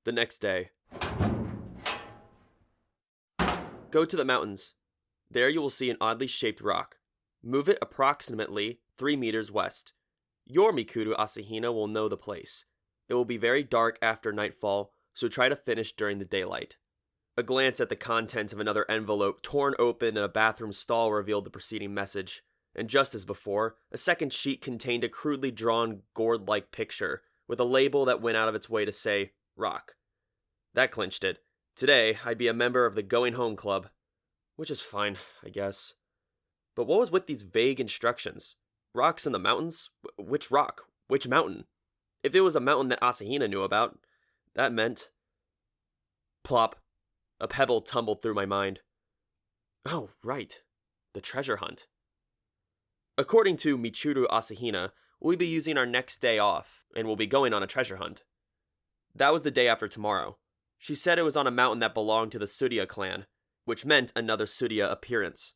The next day. Go to the mountains. There you will see an oddly shaped rock. Move it approximately 3 meters west. Your Mikuru Asahina will know the place. It will be very dark after nightfall, so try to finish during the daylight. A glance at the contents of another envelope torn open in a bathroom stall revealed the preceding message, and just as before, a second sheet contained a crudely drawn gourd-like picture, with a label that went out of its way to say, Rock. That clinched it. Today, I'd be a member of the Going Home Club. Which is fine, I guess. But what was with these vague instructions? Rocks in the mountains? Which rock? Which mountain? If it was a mountain that Asahina knew about, that meant... Plop. A pebble tumbled through my mind. Oh, right. The treasure hunt. According to Michiru Asahina, we'll be using our next day off, and we'll be going on a treasure hunt. That was the day after tomorrow. She said it was on a mountain that belonged to the Tsuruya clan, which meant another Tsuruya appearance.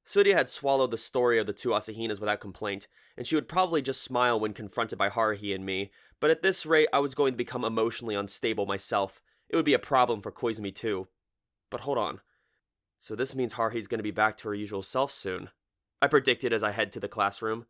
Tsuruya had swallowed the story of the two Asahinas without complaint, and she would probably just smile when confronted by Haruhi and me, but at this rate I was going to become emotionally unstable myself. It would be a problem for Koizumi too. But hold on. So this means Haruhi's going to be back to her usual self soon. I predicted as I head to the classroom.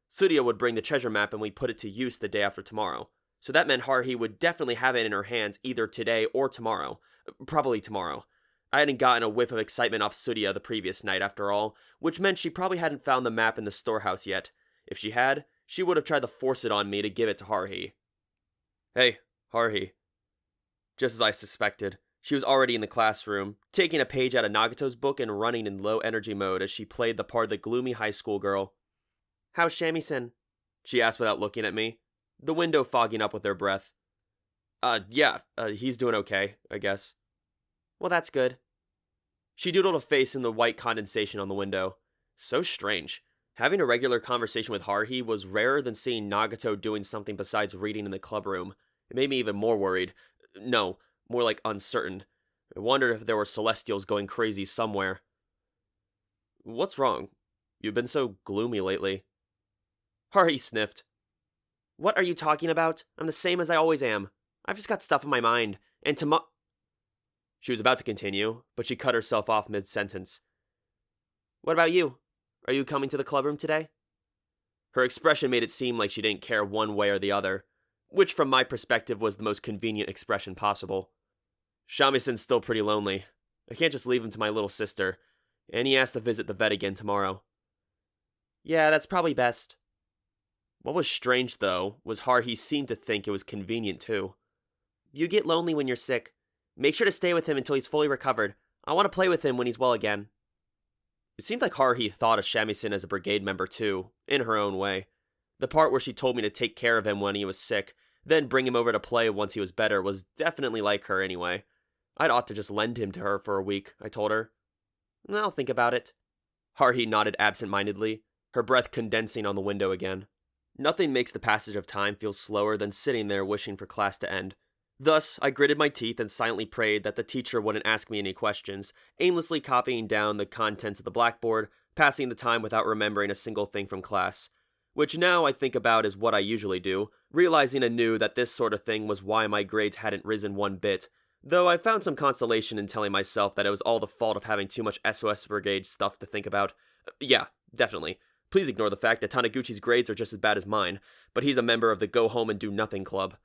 Tsuruya would bring the treasure map and we'd put it to use the day after tomorrow. So that meant Haruhi would definitely have it in her hands either today or tomorrow. Probably tomorrow. I hadn't gotten a whiff of excitement off Tsuruya the previous night after all, which meant she probably hadn't found the map in the storehouse yet. If she had, she would have tried to force it on me to give it to Haruhi. Hey, Haruhi. Just as I suspected, she was already in the classroom, taking a page out of Nagato's book and running in low energy mode as she played the part of the gloomy high school girl. How's Shamisen? She asked without looking at me, the window fogging up with her breath. He's doing okay, I guess. Well, that's good. She doodled a face in the white condensation on the window. So strange. Having a regular conversation with Haruhi was rarer than seeing Nagato doing something besides reading in the clubroom. It made me even more worried. No, more like uncertain. I wondered if there were Celestials going crazy somewhere. What's wrong? You've been so gloomy lately. Haruhi sniffed. What are you talking about? I'm the same as I always am. I've just got stuff in my mind. And She was about to continue, but she cut herself off mid-sentence. What about you? Are you coming to the clubroom today? Her expression made it seem like she didn't care one way or the other, which from my perspective was the most convenient expression possible. Shamisen's still pretty lonely. I can't just leave him to my little sister, and he has to visit the vet again tomorrow. Yeah, that's probably best. What was strange, though, was Haruhi seemed to think it was convenient, too. You get lonely when you're sick. Make sure to stay with him until he's fully recovered. I want to play with him when he's well again. It seemed like Haruhi thought of Shamisen as a brigade member, too, in her own way. The part where she told me to take care of him when he was sick, then bring him over to play once he was better, was definitely like her anyway. I'd ought to just lend him to her for a week, I told her. I'll think about it. Haruhi nodded absent-mindedly, her breath condensing on the window again. Nothing makes the passage of time feel slower than sitting there wishing for class to end. Thus, I gritted my teeth and silently prayed that the teacher wouldn't ask me any questions, aimlessly copying down the contents of the blackboard, passing the time without remembering a single thing from class. Which now I think about is what I usually do, realizing anew that this sort of thing was why my grades hadn't risen one bit, though I found some consolation in telling myself that it was all the fault of having too much SOS Brigade stuff to think about. Yeah, definitely. Please ignore the fact that Taniguchi's grades are just as bad as mine, but he's a member of the Go Home and Do Nothing Club.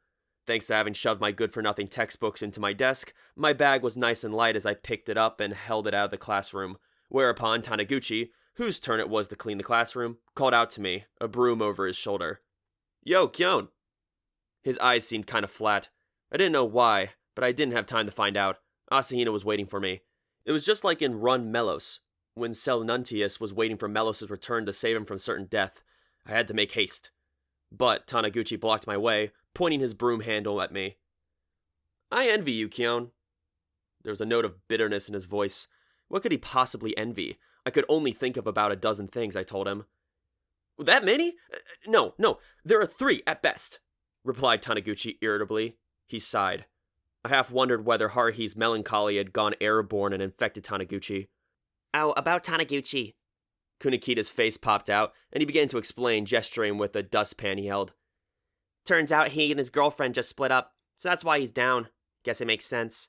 Thanks to having shoved my good-for-nothing textbooks into my desk, my bag was nice and light as I picked it up and held it out of the classroom, whereupon Taniguchi, whose turn it was to clean the classroom, called out to me, a broom over his shoulder. Yo, Kyon! His eyes seemed kind of flat. I didn't know why, but I didn't have time to find out. Asahina was waiting for me. It was just like in Run Melos, when Selnuntius was waiting for Melos' return to save him from certain death. I had to make haste. But Taniguchi blocked my way, pointing his broom handle at me. I envy you, Kyon. There was a note of bitterness in his voice. What could he possibly envy? I could only think of about a dozen things, I told him. That many? No, there are 3 at best, replied Taniguchi irritably. He sighed. I half wondered whether Haruhi's melancholy had gone airborne and infected Taniguchi. Oh, about Taniguchi. Kunikita's face popped out, and he began to explain, gesturing with the dustpan he held. Turns out he and his girlfriend just split up, so that's why he's down. Guess it makes sense.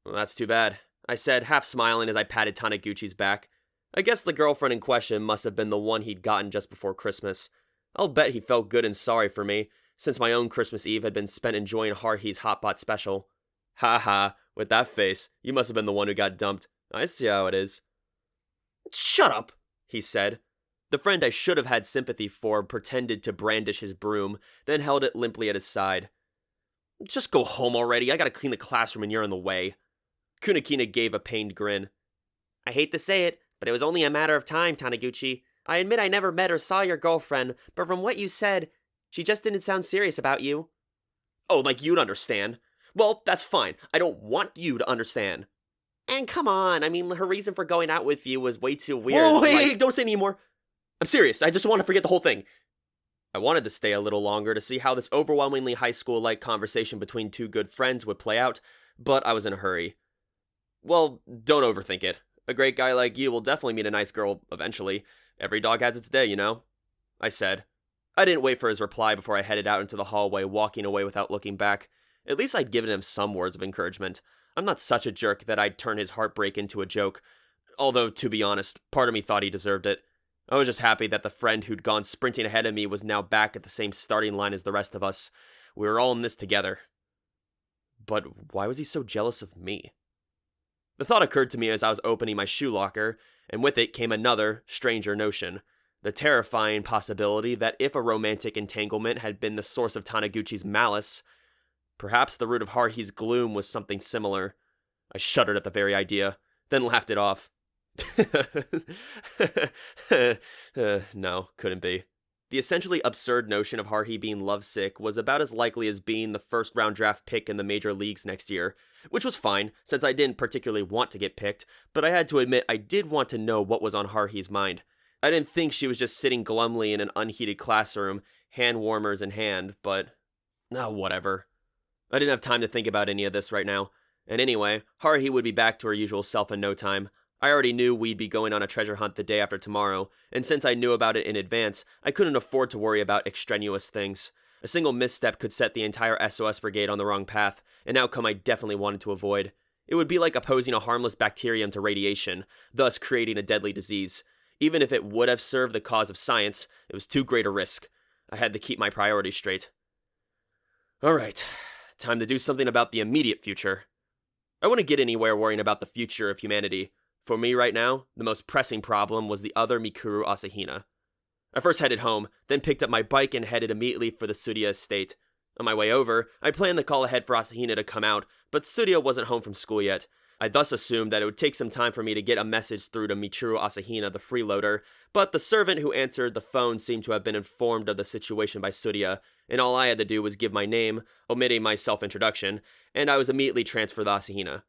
Well, that's too bad, I said, half smiling as I patted Taniguchi's back. I guess the girlfriend in question must have been the one he'd gotten just before Christmas. I'll bet he felt good and sorry for me, since my own Christmas Eve had been spent enjoying Haruhi's Hot Pot special. Ha ha, with that face, you must have been the one who got dumped. I see how it is. Shut up, he said. The friend I should have had sympathy for pretended to brandish his broom, then held it limply at his side. Just go home already, I gotta clean the classroom and you're in the way. Kunakina gave a pained grin. I hate to say it, but it was only a matter of time, Taniguchi. I admit I never met or saw your girlfriend, but from what you said, she just didn't sound serious about you. Oh, like you'd understand. Well, that's fine. I don't want you to understand. And come on, I mean, her reason for going out with you was way too weird. Whoa, hey, don't say anymore. I'm serious, I just want to forget the whole thing. I wanted to stay a little longer to see how this overwhelmingly high school-like conversation between two good friends would play out, but I was in a hurry. Well, don't overthink it. A great guy like you will definitely meet a nice girl eventually. Every dog has its day, you know? I said. I didn't wait for his reply before I headed out into the hallway, walking away without looking back. At least I'd given him some words of encouragement. I'm not such a jerk that I'd turn his heartbreak into a joke. Although, to be honest, part of me thought he deserved it. I was just happy that the friend who'd gone sprinting ahead of me was now back at the same starting line as the rest of us. We were all in this together. But why was he so jealous of me? The thought occurred to me as I was opening my shoe locker, and with it came another, stranger notion. The terrifying possibility that if a romantic entanglement had been the source of Taniguchi's malice, perhaps the root of Haruhi's gloom was something similar. I shuddered at the very idea, then laughed it off. No, couldn't be. The essentially absurd notion of Haruhi being lovesick was about as likely as being the first-round draft pick in the major leagues next year, which was fine, since I didn't particularly want to get picked, but I had to admit I did want to know what was on Haruhi's mind. I didn't think she was just sitting glumly in an unheated classroom, hand warmers in hand, but... whatever. I didn't have time to think about any of this right now, and anyway, Haruhi would be back to her usual self in no time. I already knew we'd be going on a treasure hunt the day after tomorrow, and since I knew about it in advance, I couldn't afford to worry about extraneous things. A single misstep could set the entire SOS brigade on the wrong path, an outcome I definitely wanted to avoid. It would be like opposing a harmless bacterium to radiation, thus creating a deadly disease. Even if it would have served the cause of science, it was too great a risk. I had to keep my priorities straight. Alright, time to do something about the immediate future. I wouldn't get anywhere worrying about the future of humanity. For me right now, the most pressing problem was the other Mikuru Asahina. I first headed home, then picked up my bike and headed immediately for the Tsuruya estate. On my way over, I planned to call ahead for Asahina to come out, but Tsuruya wasn't home from school yet. I thus assumed that it would take some time for me to get a message through to Michiru Asahina, the freeloader, but the servant who answered the phone seemed to have been informed of the situation by Tsuruya, and all I had to do was give my name, omitting my self-introduction, and I was immediately transferred to Asahina.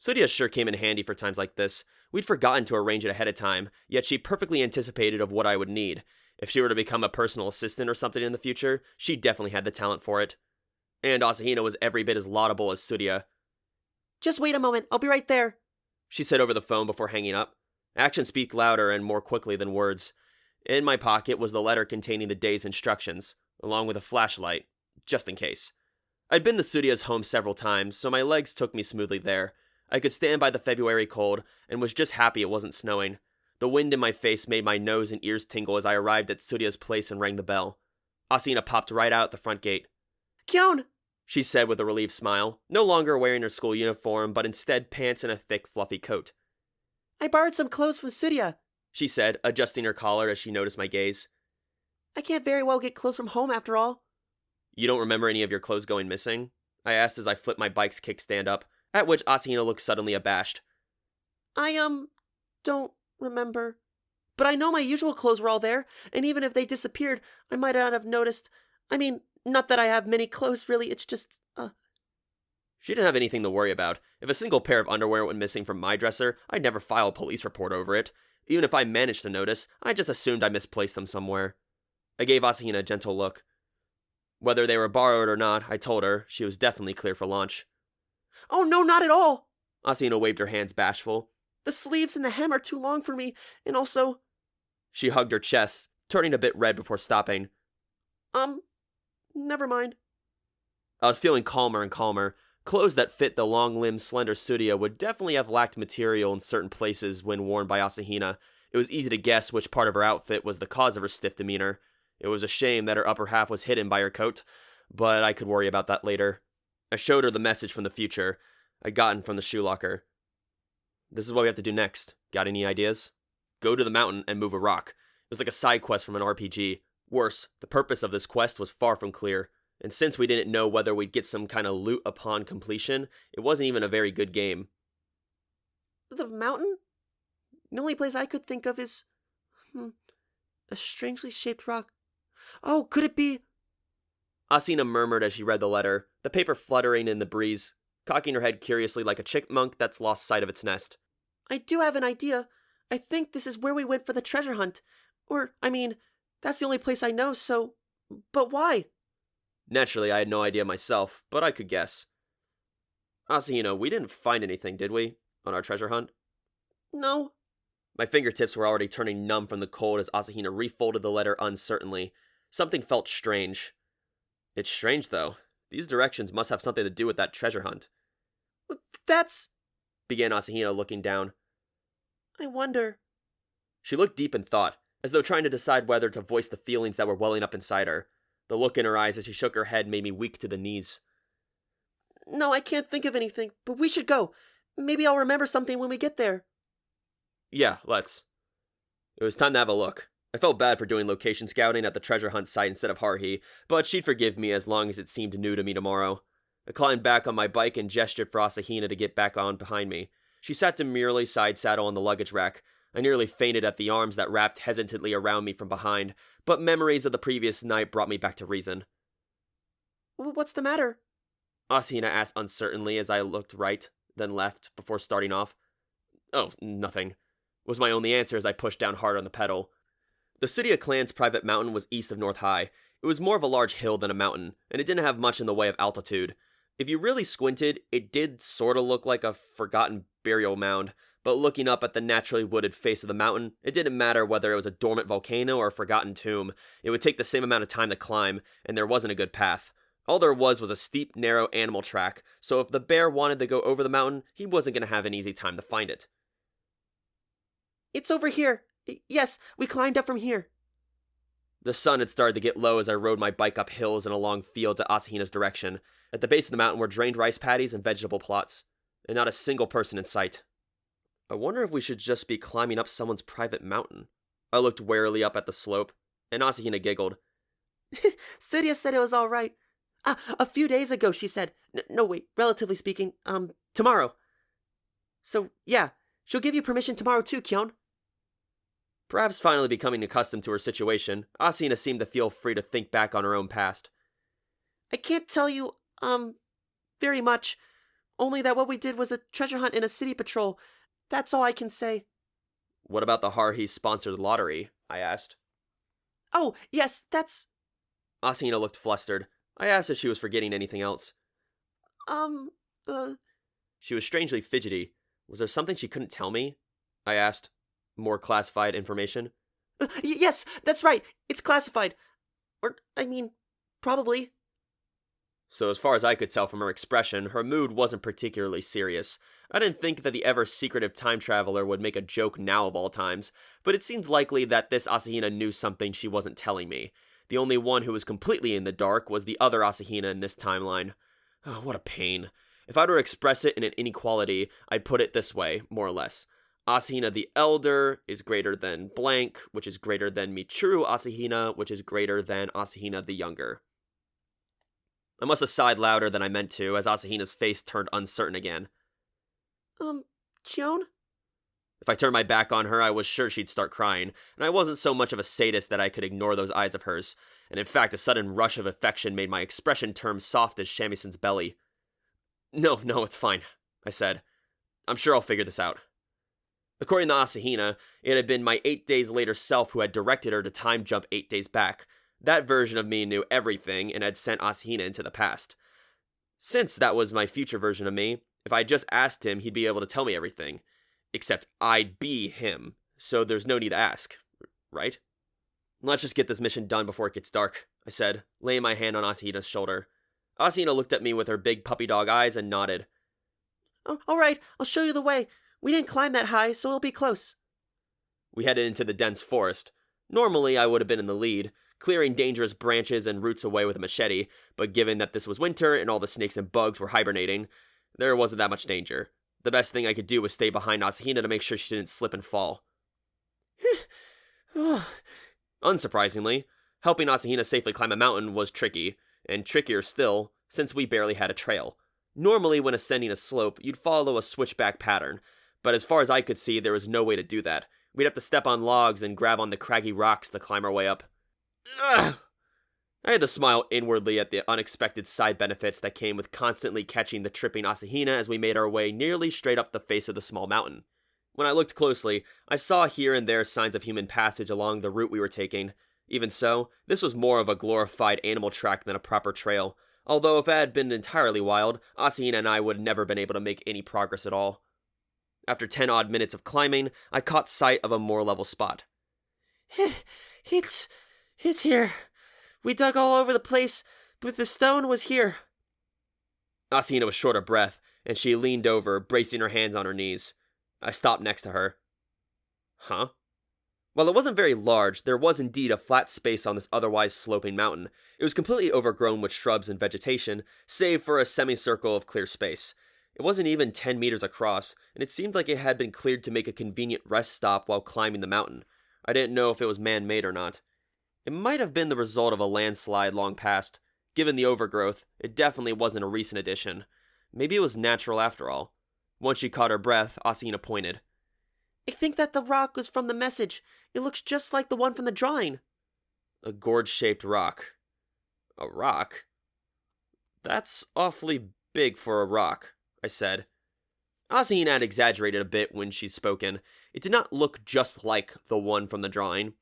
Tsuruya sure came in handy for times like this. We'd forgotten to arrange it ahead of time, yet she perfectly anticipated of what I would need. If she were to become a personal assistant or something in the future, she definitely had the talent for it. And Asahina was every bit as laudable as Tsuruya. Just wait a moment, I'll be right there, she said over the phone before hanging up. Actions speak louder and more quickly than words. In my pocket was the letter containing the day's instructions, along with a flashlight, just in case. I'd been to Tsuruya's home several times, so my legs took me smoothly there. I could stand by the February cold, and was just happy it wasn't snowing. The wind in my face made my nose and ears tingle as I arrived at Tsuruya's place and rang the bell. Asahina popped right out the front gate. Kyon! She said with a relieved smile, no longer wearing her school uniform, but instead pants and a thick, fluffy coat. I borrowed some clothes from Tsuruya, she said, adjusting her collar as she noticed my gaze. I can't very well get clothes from home after all. You don't remember any of your clothes going missing? I asked as I flipped my bike's kickstand up, at which Asahina looked suddenly abashed. I, don't remember. But I know my usual clothes were all there, and even if they disappeared, I might not have noticed. I mean, not that I have many clothes, really, it's just, She didn't have anything to worry about. If a single pair of underwear went missing from my dresser, I'd never file a police report over it. Even if I managed to notice, I just assumed I misplaced them somewhere. I gave Asahina a gentle look. Whether they were borrowed or not, I told her, she was definitely clear for launch. Oh, no, not at all! Asahina waved her hands bashful. The sleeves and the hem are too long for me, and also... She hugged her chest, turning a bit red before stopping. Never mind. I was feeling calmer and calmer. Clothes that fit the long-limbed, slender Tsuruya would definitely have lacked material in certain places when worn by Asahina. It was easy to guess which part of her outfit was the cause of her stiff demeanor. It was a shame that her upper half was hidden by her coat, but I could worry about that later. I showed her the message from the future I'd gotten from the shoe locker. This is what we have to do next. Got any ideas? Go to the mountain and move a rock. It was like a side quest from an RPG. Worse, the purpose of this quest was far from clear, and since we didn't know whether we'd get some kind of loot upon completion, it wasn't even a very good game. The mountain? The only place I could think of is... a strangely shaped rock. Oh, could it be... Asina murmured as she read the letter, the paper fluttering in the breeze, cocking her head curiously like a chipmunk that's lost sight of its nest. I do have an idea. I think this is where we went for the treasure hunt. That's the only place I know, so... But why? Naturally, I had no idea myself, but I could guess. Asahina, we didn't find anything, did we, on our treasure hunt? No. My fingertips were already turning numb from the cold as Asahina refolded the letter uncertainly. Something felt strange. It's strange, though. These directions must have something to do with that treasure hunt. That's... began Asahina, looking down. I wonder... She looked deep in thought, as though trying to decide whether to voice the feelings that were welling up inside her. The look in her eyes as she shook her head made me weak to the knees. No, I can't think of anything, but we should go. Maybe I'll remember something when we get there. Yeah, let's. It was time to have a look. I felt bad for doing location scouting at the treasure hunt site instead of Haruhi, but she'd forgive me as long as it seemed new to me tomorrow. I climbed back on my bike and gestured for Asahina to get back on behind me. She sat demurely side saddle on the luggage rack. I nearly fainted at the arms that wrapped hesitantly around me from behind, but memories of the previous night brought me back to reason. What's the matter? Asahina asked uncertainly as I looked right, then left, before starting off. Oh, nothing, was my only answer as I pushed down hard on the pedal. The City of Clan's private mountain was east of North High. It was more of a large hill than a mountain, and it didn't have much in the way of altitude. If you really squinted, it did sort of look like a forgotten burial mound, but looking up at the naturally wooded face of the mountain, it didn't matter whether it was a dormant volcano or a forgotten tomb. It would take the same amount of time to climb, and there wasn't a good path. All there was a steep, narrow animal track, so if the bear wanted to go over the mountain, he wasn't going to have an easy time to find it. It's over here. Yes, we climbed up from here. The sun had started to get low as I rode my bike up hills and along fields at Asahina's direction. At the base of the mountain were drained rice paddies and vegetable plots, and not a single person in sight. I wonder if we should just be climbing up someone's private mountain. I looked warily up at the slope, and Asahina giggled. Tsuruya said it was all right. A few days ago, she said. No, wait, relatively speaking, tomorrow. So, yeah, she'll give you permission tomorrow too, Kyon. Perhaps finally becoming accustomed to her situation, Asahina seemed to feel free to think back on her own past. I can't tell you, very much. Only that what we did was a treasure hunt in a city patrol. That's all I can say. What about the Haruhi-sponsored lottery? I asked. Oh, yes, that's... Asahina looked flustered. I asked if she was forgetting anything else. She was strangely fidgety. Was there something she couldn't tell me? I asked. More classified information? Yes, that's right. It's classified. Probably. So as far as I could tell from her expression, her mood wasn't particularly serious. I didn't think that the ever-secretive time traveler would make a joke now of all times, but it seemed likely that this Asahina knew something she wasn't telling me. The only one who was completely in the dark was the other Asahina in this timeline. Oh, what a pain. If I were to express it in an inequality, I'd put it this way, more or less. Asahina the Elder is greater than blank, which is greater than Michiru Asahina, which is greater than Asahina the Younger. I must have sighed louder than I meant to, as Asahina's face turned uncertain again. Kyon? If I turned my back on her, I was sure she'd start crying, and I wasn't so much of a sadist that I could ignore those eyes of hers, and in fact a sudden rush of affection made my expression turn soft as Shamison's belly. No, it's fine, I said. I'm sure I'll figure this out. According to Asahina, it had been my 8 days later self who had directed her to time jump 8 days back. That version of me knew everything and had sent Asahina into the past. Since that was my future version of me, if I just asked him, he'd be able to tell me everything. Except I'd be him, so there's no need to ask, right? Let's just get this mission done before it gets dark, I said, laying my hand on Asahina's shoulder. Asahina looked at me with her big puppy dog eyes and nodded. Oh, alright, I'll show you the way. We didn't climb that high, so it'll be close. We headed into the dense forest. Normally, I would have been in the lead, clearing dangerous branches and roots away with a machete, but given that this was winter and all the snakes and bugs were hibernating, there wasn't that much danger. The best thing I could do was stay behind Asahina to make sure she didn't slip and fall. Unsurprisingly, helping Asahina safely climb a mountain was tricky, and trickier still, since we barely had a trail. Normally, when ascending a slope, you'd follow a switchback pattern, but as far as I could see, there was no way to do that. We'd have to step on logs and grab on the craggy rocks to climb our way up. Ugh! I had to smile inwardly at the unexpected side benefits that came with constantly catching the tripping Asahina as we made our way nearly straight up the face of the small mountain. When I looked closely, I saw here and there signs of human passage along the route we were taking. Even so, this was more of a glorified animal track than a proper trail, although if it had been entirely wild, Asahina and I would have never been able to make any progress at all. After 10 odd minutes of climbing, I caught sight of a more level spot. It's here. We dug all over the place, but the stone was here. Asahina was short of breath, and she leaned over, bracing her hands on her knees. I stopped next to her. Huh? While it wasn't very large, there was indeed a flat space on this otherwise sloping mountain. It was completely overgrown with shrubs and vegetation, save for a semicircle of clear space. It wasn't even 10 meters across, and it seemed like it had been cleared to make a convenient rest stop while climbing the mountain. I didn't know if it was man-made or not. It might have been the result of a landslide long past. Given the overgrowth, it definitely wasn't a recent addition. Maybe it was natural after all. Once she caught her breath, Asahina pointed. I think that the rock was from the message. It looks just like the one from the drawing. A gourd-shaped rock. A rock? That's awfully big for a rock, I said. Asahina had exaggerated a bit when she'd spoken. It did not look just like the one from the drawing.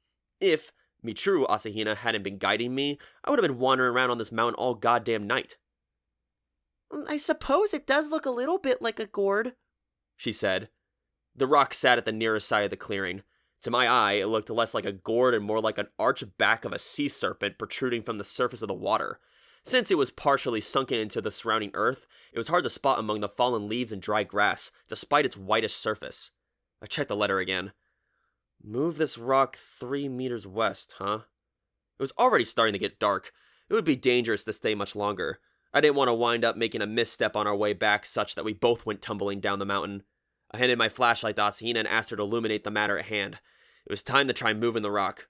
If true Asahina hadn't been guiding me, I would have been wandering around on this mountain all goddamn night. I suppose it does look a little bit like a gourd, she said. The rock sat at the nearest side of the clearing. To my eye, it looked less like a gourd and more like an arched back of a sea serpent protruding from the surface of the water. Since it was partially sunken into the surrounding earth, it was hard to spot among the fallen leaves and dry grass, despite its whitish surface. I checked the letter again. Move this rock 3 meters west, huh? It was already starting to get dark. It would be dangerous to stay much longer. I didn't want to wind up making a misstep on our way back such that we both went tumbling down the mountain. I handed my flashlight to Asahina and asked her to illuminate the matter at hand. It was time to try moving the rock.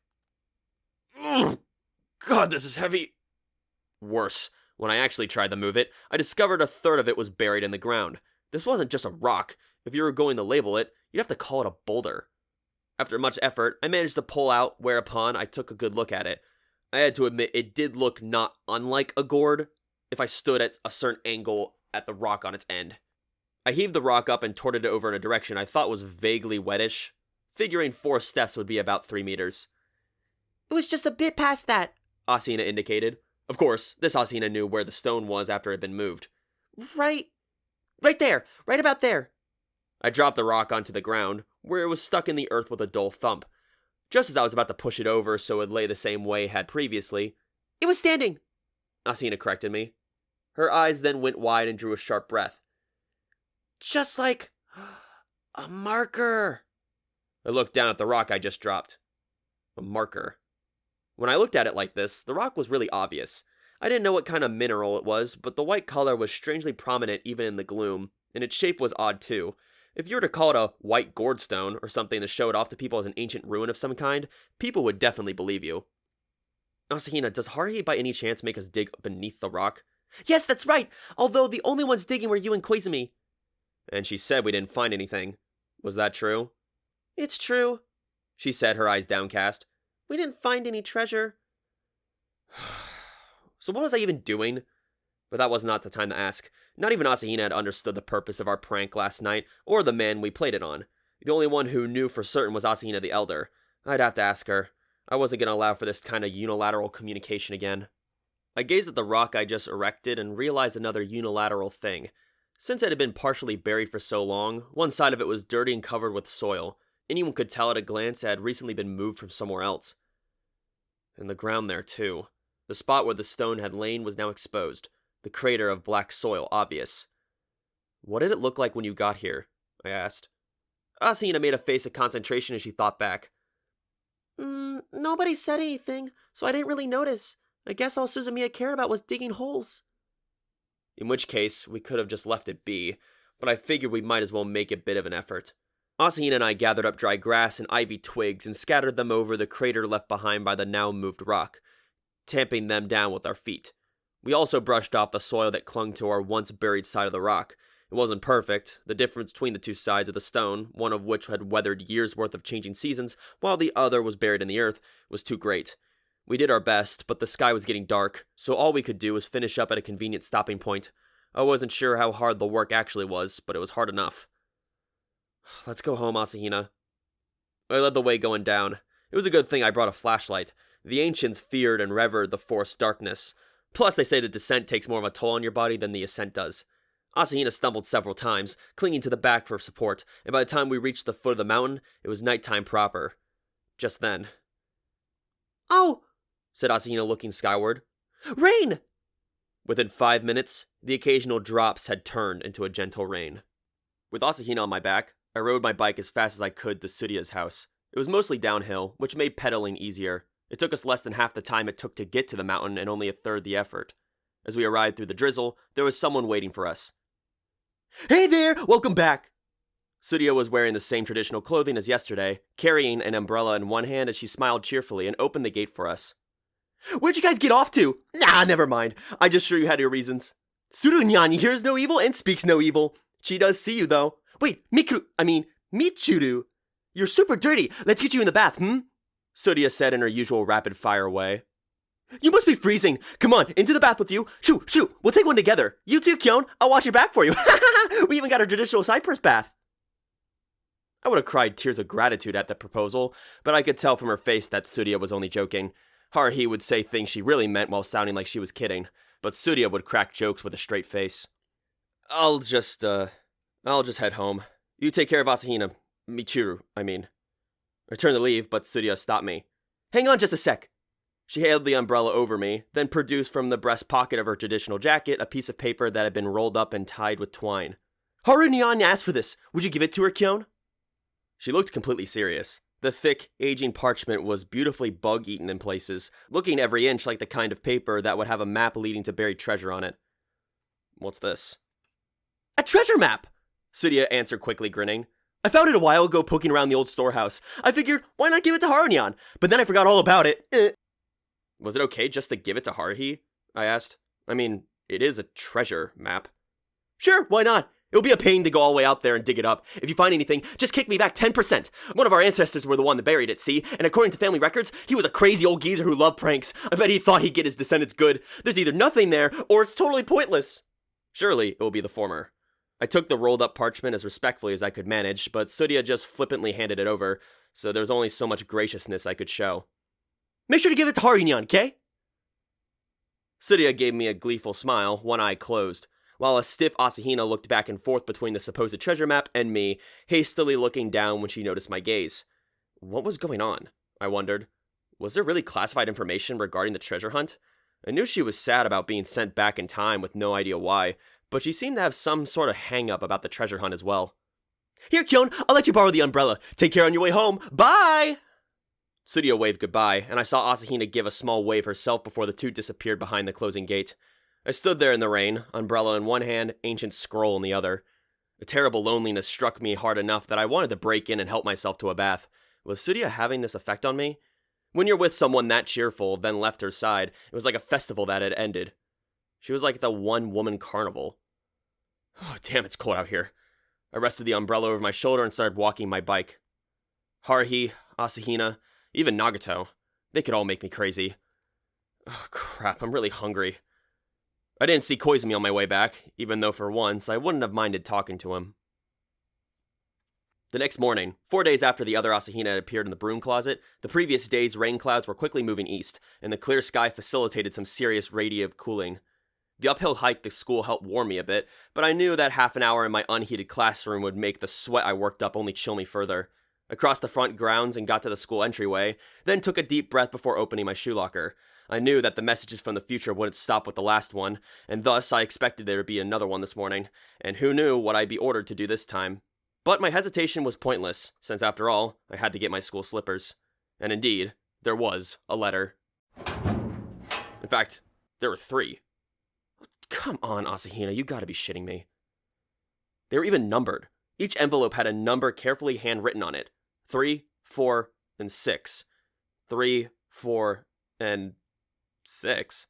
Ugh! God, this is heavy! Worse, when I actually tried to move it, I discovered a third of it was buried in the ground. This wasn't just a rock. If you were going to label it, you'd have to call it a boulder. After much effort, I managed to pull out, whereupon I took a good look at it. I had to admit it did look not unlike a gourd if I stood at a certain angle at the rock on its end. I heaved the rock up and torted it over in a direction I thought was vaguely wettish, figuring 4 steps would be about 3 meters. It was just a bit past that, Asahina indicated. Of course, this Asahina knew where the stone was after it had been moved. Right there, right about there. I dropped the rock onto the ground, where it was stuck in the earth with a dull thump. Just as I was about to push it over so it would lay the same way it had previously, it was standing, Asahina corrected me. Her eyes then went wide and drew a sharp breath. Just like a marker. I looked down at the rock I just dropped. A marker. When I looked at it like this, the rock was really obvious. I didn't know what kind of mineral it was, but the white color was strangely prominent even in the gloom, and its shape was odd too. If you were to call it a white gourd stone or something to show it off to people as an ancient ruin of some kind, people would definitely believe you. Asahina, does Haruhi by any chance make us dig beneath the rock? Yes, that's right, although the only ones digging were you and Koizumi. And she said we didn't find anything. Was that true? It's true, she said, her eyes downcast. We didn't find any treasure. So what was I even doing? But that was not the time to ask. Not even Asahina had understood the purpose of our prank last night, or the man we played it on. The only one who knew for certain was Asahina the Elder. I'd have to ask her. I wasn't going to allow for this kind of unilateral communication again. I gazed at the rock I just erected and realized another unilateral thing. Since it had been partially buried for so long, one side of it was dirty and covered with soil. Anyone could tell at a glance it had recently been moved from somewhere else. And the ground there, too. The spot where the stone had lain was now exposed. the crater of black soil obvious. What did it look like when you got here? I asked. Asahina made a face of concentration as she thought back. Nobody said anything, so I didn't really notice. I guess all Suzumiya cared about was digging holes. In which case, we could have just left it be, but I figured we might as well make a bit of an effort. Asahina and I gathered up dry grass and ivy twigs and scattered them over the crater left behind by the now moved rock, tamping them down with our feet. We also brushed off the soil that clung to our once buried side of the rock. It wasn't perfect. The difference between the two sides of the stone, one of which had weathered years' worth of changing seasons, while the other was buried in the earth, was too great. We did our best, but the sky was getting dark, so all we could do was finish up at a convenient stopping point. I wasn't sure how hard the work actually was, but it was hard enough. Let's go home, Asahina. I led the way going down. It was a good thing I brought a flashlight. The ancients feared and revered the forest darkness. Plus, they say the descent takes more of a toll on your body than the ascent does. Asahina stumbled several times, clinging to the back for support, and by the time we reached the foot of the mountain, it was nighttime proper. Just then. Oh! Said Asahina, looking skyward. Rain! Within 5 minutes, the occasional drops had turned into a gentle rain. With Asahina on my back, I rode my bike as fast as I could to Tsurya's house. It was mostly downhill, which made pedaling easier. It took us less than half the time it took to get to the mountain and only a third the effort. As we arrived through the drizzle, there was someone waiting for us. Hey there! Welcome back! Tsurya was wearing the same traditional clothing as yesterday, carrying an umbrella in one hand as she smiled cheerfully and opened the gate for us. Where'd you guys get off to? Nah, never mind. I just sure you had your reasons. Tsurunyan hears no evil and speaks no evil. She does see you, though. Wait, Michuru. You're super dirty. Let's get you in the bath, Tsurya said in her usual rapid-fire way. You must be freezing. Come on, into the bath with you. Shoo, we'll take one together. You too, Kyon. I'll watch your back for you. We even got a traditional cypress bath. I would have cried tears of gratitude at that proposal, but I could tell from her face that Tsurya was only joking. Haruhi would say things she really meant while sounding like she was kidding, but Tsurya would crack jokes with a straight face. I'll just head home. You take care of Asahina. Michuru, I mean. I turned to leave, but Tsurya stopped me. Hang on just a sec. She held the umbrella over me, then produced from the breast pocket of her traditional jacket a piece of paper that had been rolled up and tied with twine. Haruhi asked for this. Would you give it to her, Kyon? She looked completely serious. The thick, aging parchment was beautifully bug-eaten in places, looking every inch like the kind of paper that would have a map leading to buried treasure on it. What's this? A treasure map! Tsurya answered quickly, grinning. I found it a while ago poking around the old storehouse. I figured, why not give it to Haruhi? But then I forgot all about it. Was it okay just to give it to Haruhi? I asked. I mean, it is a treasure map. Sure, why not? It'll be a pain to go all the way out there and dig it up. If you find anything, just kick me back 10%. One of our ancestors were the one that buried it, see? And according to family records, he was a crazy old geezer who loved pranks. I bet he thought he'd get his descendants good. There's either nothing there, or it's totally pointless. Surely, it will be the former. I took the rolled up parchment as respectfully as I could manage, but Tsurya just flippantly handed it over, so there was only so much graciousness I could show. Make sure to give it to Haruhi, okay? Tsurya gave me a gleeful smile, one eye closed, while a stiff Asahina looked back and forth between the supposed treasure map and me, hastily looking down when she noticed my gaze. What was going on? I wondered. Was there really classified information regarding the treasure hunt? I knew she was sad about being sent back in time with no idea why, but she seemed to have some sort of hang-up about the treasure hunt as well. Here, Kyon, I'll let you borrow the umbrella. Take care on your way home. Bye! Tsurya waved goodbye, and I saw Asahina give a small wave herself before the two disappeared behind the closing gate. I stood there in the rain, umbrella in one hand, ancient scroll in the other. A terrible loneliness struck me hard enough that I wanted to break in and help myself to a bath. Was Tsurya having this effect on me? When you're with someone that cheerful, then left her side, it was like a festival that had ended. She was like the one-woman carnival. Oh, damn, it's cold out here. I rested the umbrella over my shoulder and started walking my bike. Haruhi, Asahina, even Nagato. They could all make me crazy. Oh, crap, I'm really hungry. I didn't see Koizumi on my way back, even though for once I wouldn't have minded talking to him. The next morning, 4 days after the other Asahina had appeared in the broom closet, the previous day's rain clouds were quickly moving east, and the clear sky facilitated some serious radiative cooling. The uphill hike to school helped warm me a bit, but I knew that half an hour in my unheated classroom would make the sweat I worked up only chill me further. I crossed the front grounds and got to the school entryway, then took a deep breath before opening my shoe locker. I knew that the messages from the future wouldn't stop with the last one, and thus I expected there to be another one this morning, and who knew what I'd be ordered to do this time. But my hesitation was pointless, since after all, I had to get my school slippers. And indeed, there was a letter. In fact, there were 3. Come on, Asahina, you gotta be shitting me. They were even numbered. Each envelope had a number carefully handwritten on it. 3, 4, and 6. 3, 4, and 6.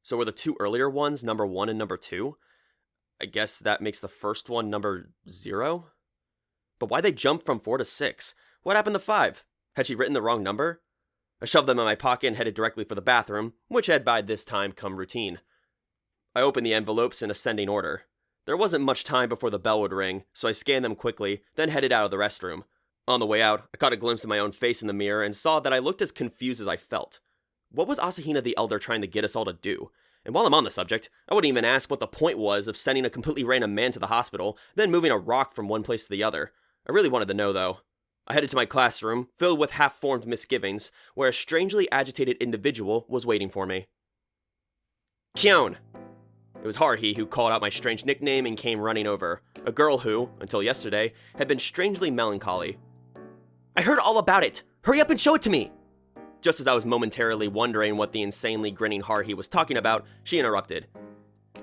So were the 2 earlier ones number 1 and number 2? I guess that makes the first one number 0? But why'd they jump from 4 to 6? What happened to 5? Had she written the wrong number? I shoved them in my pocket and headed directly for the bathroom, which had by this time come routine. I opened the envelopes in ascending order. There wasn't much time before the bell would ring, so I scanned them quickly, then headed out of the restroom. On the way out, I caught a glimpse of my own face in the mirror and saw that I looked as confused as I felt. What was Asahina the Elder trying to get us all to do? And while I'm on the subject, I wouldn't even ask what the point was of sending a completely random man to the hospital, then moving a rock from one place to the other. I really wanted to know, though. I headed to my classroom, filled with half-formed misgivings, where a strangely agitated individual was waiting for me. Kyon! It was Haruhi who called out my strange nickname and came running over, a girl who, until yesterday, had been strangely melancholy. I heard all about it! Hurry up and show it to me! Just as I was momentarily wondering what the insanely grinning Haruhi was talking about, she interrupted.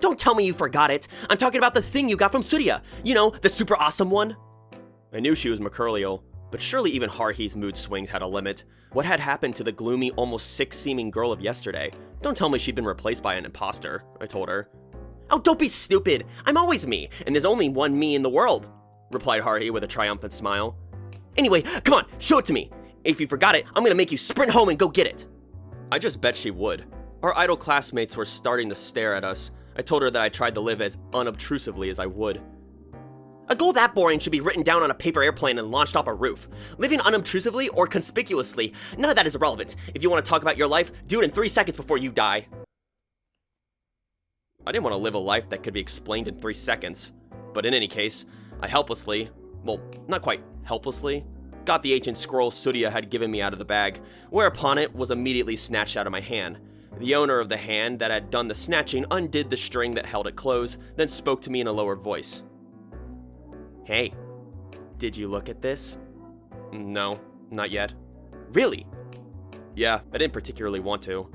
Don't tell me you forgot it! I'm talking about the thing you got from Tsuruya! You know, the super awesome one! I knew she was mercurial, but surely even Haruhi's mood swings had a limit. What had happened to the gloomy, almost sick-seeming girl of yesterday? Don't tell me she'd been replaced by an imposter, I told her. Oh, don't be stupid! I'm always me, and there's only one me in the world, replied Haruhi with a triumphant smile. Anyway, come on, show it to me! If you forgot it, I'm gonna make you sprint home and go get it! I just bet she would. Our idle classmates were starting to stare at us. I told her that I tried to live as unobtrusively as I would. A goal that boring should be written down on a paper airplane and launched off a roof. Living unobtrusively or conspicuously, none of that is irrelevant. If you want to talk about your life, do it in 3 seconds before you die. I didn't want to live a life that could be explained in 3 seconds. But in any case, I helplessly, well, not quite helplessly, got the ancient scroll Tsuruya had given me out of the bag, whereupon it was immediately snatched out of my hand. The owner of the hand that had done the snatching undid the string that held it closed, then spoke to me in a lower voice. Hey, did you look at this? No, not yet. Really? Yeah, I didn't particularly want to.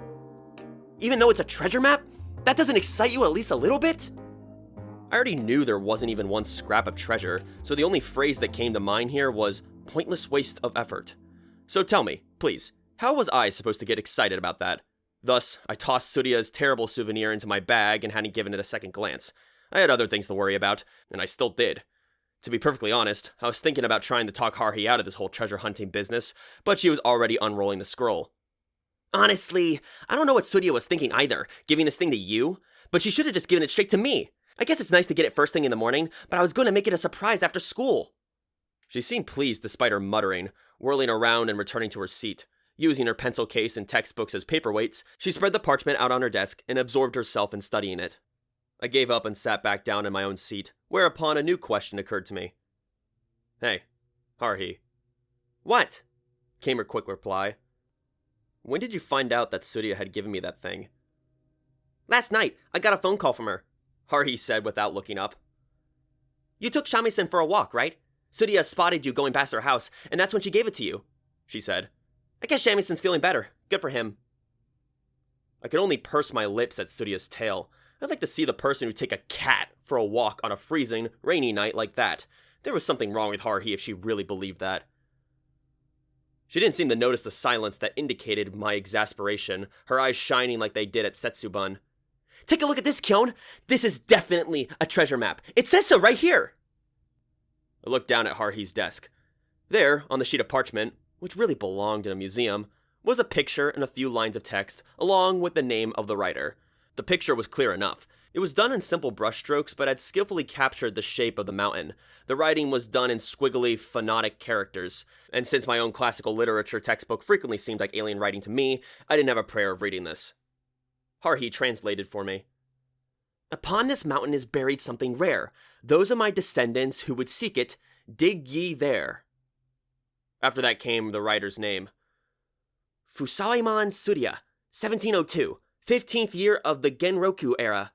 Even though it's a treasure map? That doesn't excite you at least a little bit? I already knew there wasn't even one scrap of treasure, so the only phrase that came to mind here was pointless waste of effort. So tell me, please, how was I supposed to get excited about that? Thus, I tossed Tsuruya's terrible souvenir into my bag and hadn't given it a second glance. I had other things to worry about, and I still did. To be perfectly honest, I was thinking about trying to talk Haruhi out of this whole treasure hunting business, but she was already unrolling the scroll. Honestly, I don't know what Tsuruya was thinking either, giving this thing to you, but she should have just given it straight to me. I guess it's nice to get it first thing in the morning, but I was going to make it a surprise after school. She seemed pleased despite her muttering, whirling around and returning to her seat. Using her pencil case and textbooks as paperweights, she spread the parchment out on her desk and absorbed herself in studying it. I gave up and sat back down in my own seat, whereupon a new question occurred to me. Hey, Haruhi. What? Came her quick reply. When did you find out that Tsuruya had given me that thing? Last night, I got a phone call from her, Haruhi said without looking up. You took Shamisen for a walk, right? Tsuruya spotted you going past her house, and that's when she gave it to you, she said. I guess Shamisen's feeling better. Good for him. I could only purse my lips at Tsuruya's tale. I'd like to see the person who'd take a cat for a walk on a freezing, rainy night like that. There was something wrong with Haruhi if she really believed that. She didn't seem to notice the silence that indicated my exasperation, her eyes shining like they did at Setsubun. Take a look at this, Kyon! This is definitely a treasure map. It says so right here! I looked down at Haruhi's desk. There, on the sheet of parchment, which really belonged in a museum, was a picture and a few lines of text, along with the name of the writer. The picture was clear enough. It was done in simple brushstrokes, but had skillfully captured the shape of the mountain. The writing was done in squiggly, phonetic characters, and since my own classical literature textbook frequently seemed like alien writing to me, I didn't have a prayer of reading this. Haruhi translated for me. Upon this mountain is buried something rare. Those of my descendants who would seek it, dig ye there. After that came the writer's name. Fusaiman Tsuruya, 1702, 15th year of the Genroku era.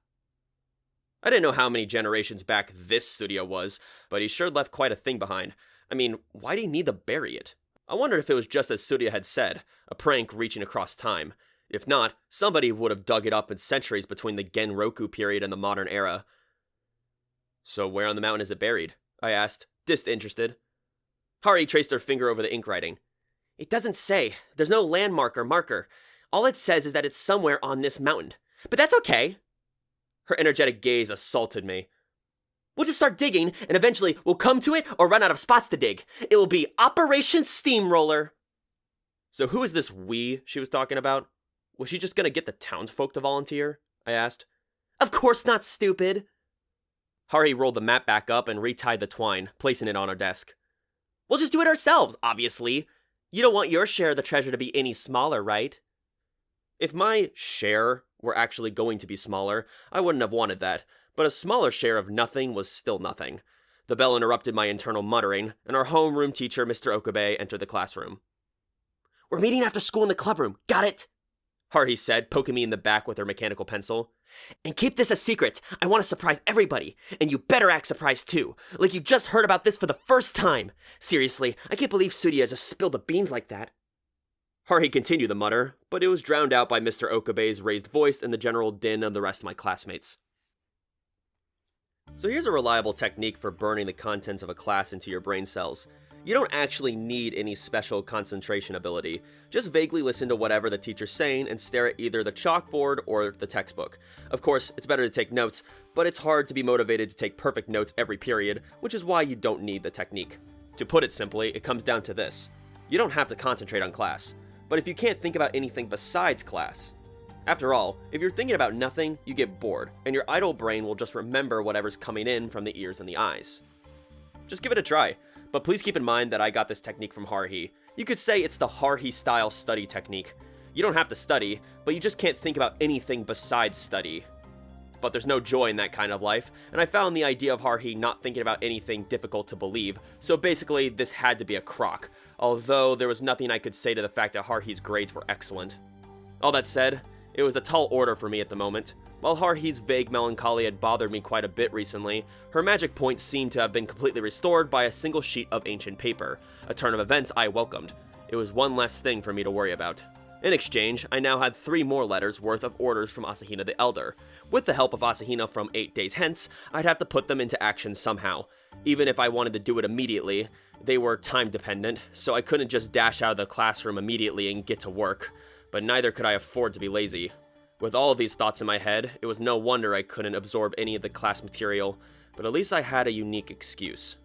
I didn't know how many generations back this studio was, but he sure left quite a thing behind. I mean, why'd he need to bury it? I wondered if it was just as Studio had said, a prank reaching across time. If not, somebody would have dug it up in centuries between the Genroku period and the modern era. So where on the mountain is it buried? I asked, disinterested. Haruhi traced her finger over the ink writing. It doesn't say. There's no landmark or marker. All it says is that it's somewhere on this mountain. But that's okay. Her energetic gaze assaulted me. We'll just start digging, and eventually we'll come to it or run out of spots to dig. It will be Operation Steamroller. So who is this we she was talking about? Was she just gonna get the townsfolk to volunteer? I asked. Of course not, stupid. Haruhi rolled the map back up and retied the twine, placing it on her desk. We'll just do it ourselves, obviously. You don't want your share of the treasure to be any smaller, right? If my share were actually going to be smaller, I wouldn't have wanted that, but a smaller share of nothing was still nothing. The bell interrupted my internal muttering, and our homeroom teacher, Mr. Okabe, entered the classroom. We're meeting after school in the clubroom, got it? Haruhi said, poking me in the back with her mechanical pencil. And keep this a secret. I want to surprise everybody, and you better act surprised too, like you just heard about this for the first time. Seriously, I can't believe Tsuruya just spilled the beans like that. Haruhi continued to mutter, but it was drowned out by Mr. Okabe's raised voice and the general din of the rest of my classmates. So here's a reliable technique for burning the contents of a class into your brain cells. You don't actually need any special concentration ability. Just vaguely listen to whatever the teacher's saying and stare at either the chalkboard or the textbook. Of course, it's better to take notes, but it's hard to be motivated to take perfect notes every period, which is why you don't need the technique. To put it simply, it comes down to this. You don't have to concentrate on class, but if you can't think about anything besides class. After all, if you're thinking about nothing, you get bored, and your idle brain will just remember whatever's coming in from the ears and the eyes. Just give it a try. But please keep in mind that I got this technique from Haruhi. You could say it's the Haruhi-style study technique. You don't have to study, but you just can't think about anything besides study. But there's no joy in that kind of life, and I found the idea of Haruhi not thinking about anything difficult to believe, so basically this had to be a crock, although there was nothing I could say to the fact that Haruhi's grades were excellent. All that said, it was a tall order for me at the moment. While Haruhi's vague melancholy had bothered me quite a bit recently, her magic points seemed to have been completely restored by a single sheet of ancient paper, a turn of events I welcomed. It was one less thing for me to worry about. In exchange, I now had 3 more letters worth of orders from Asahina the Elder. With the help of Asahina from 8 days hence, I'd have to put them into action somehow. Even if I wanted to do it immediately, they were time dependent, so I couldn't just dash out of the classroom immediately and get to work. But neither could I afford to be lazy. With all of these thoughts in my head, it was no wonder I couldn't absorb any of the class material, but at least I had a unique excuse.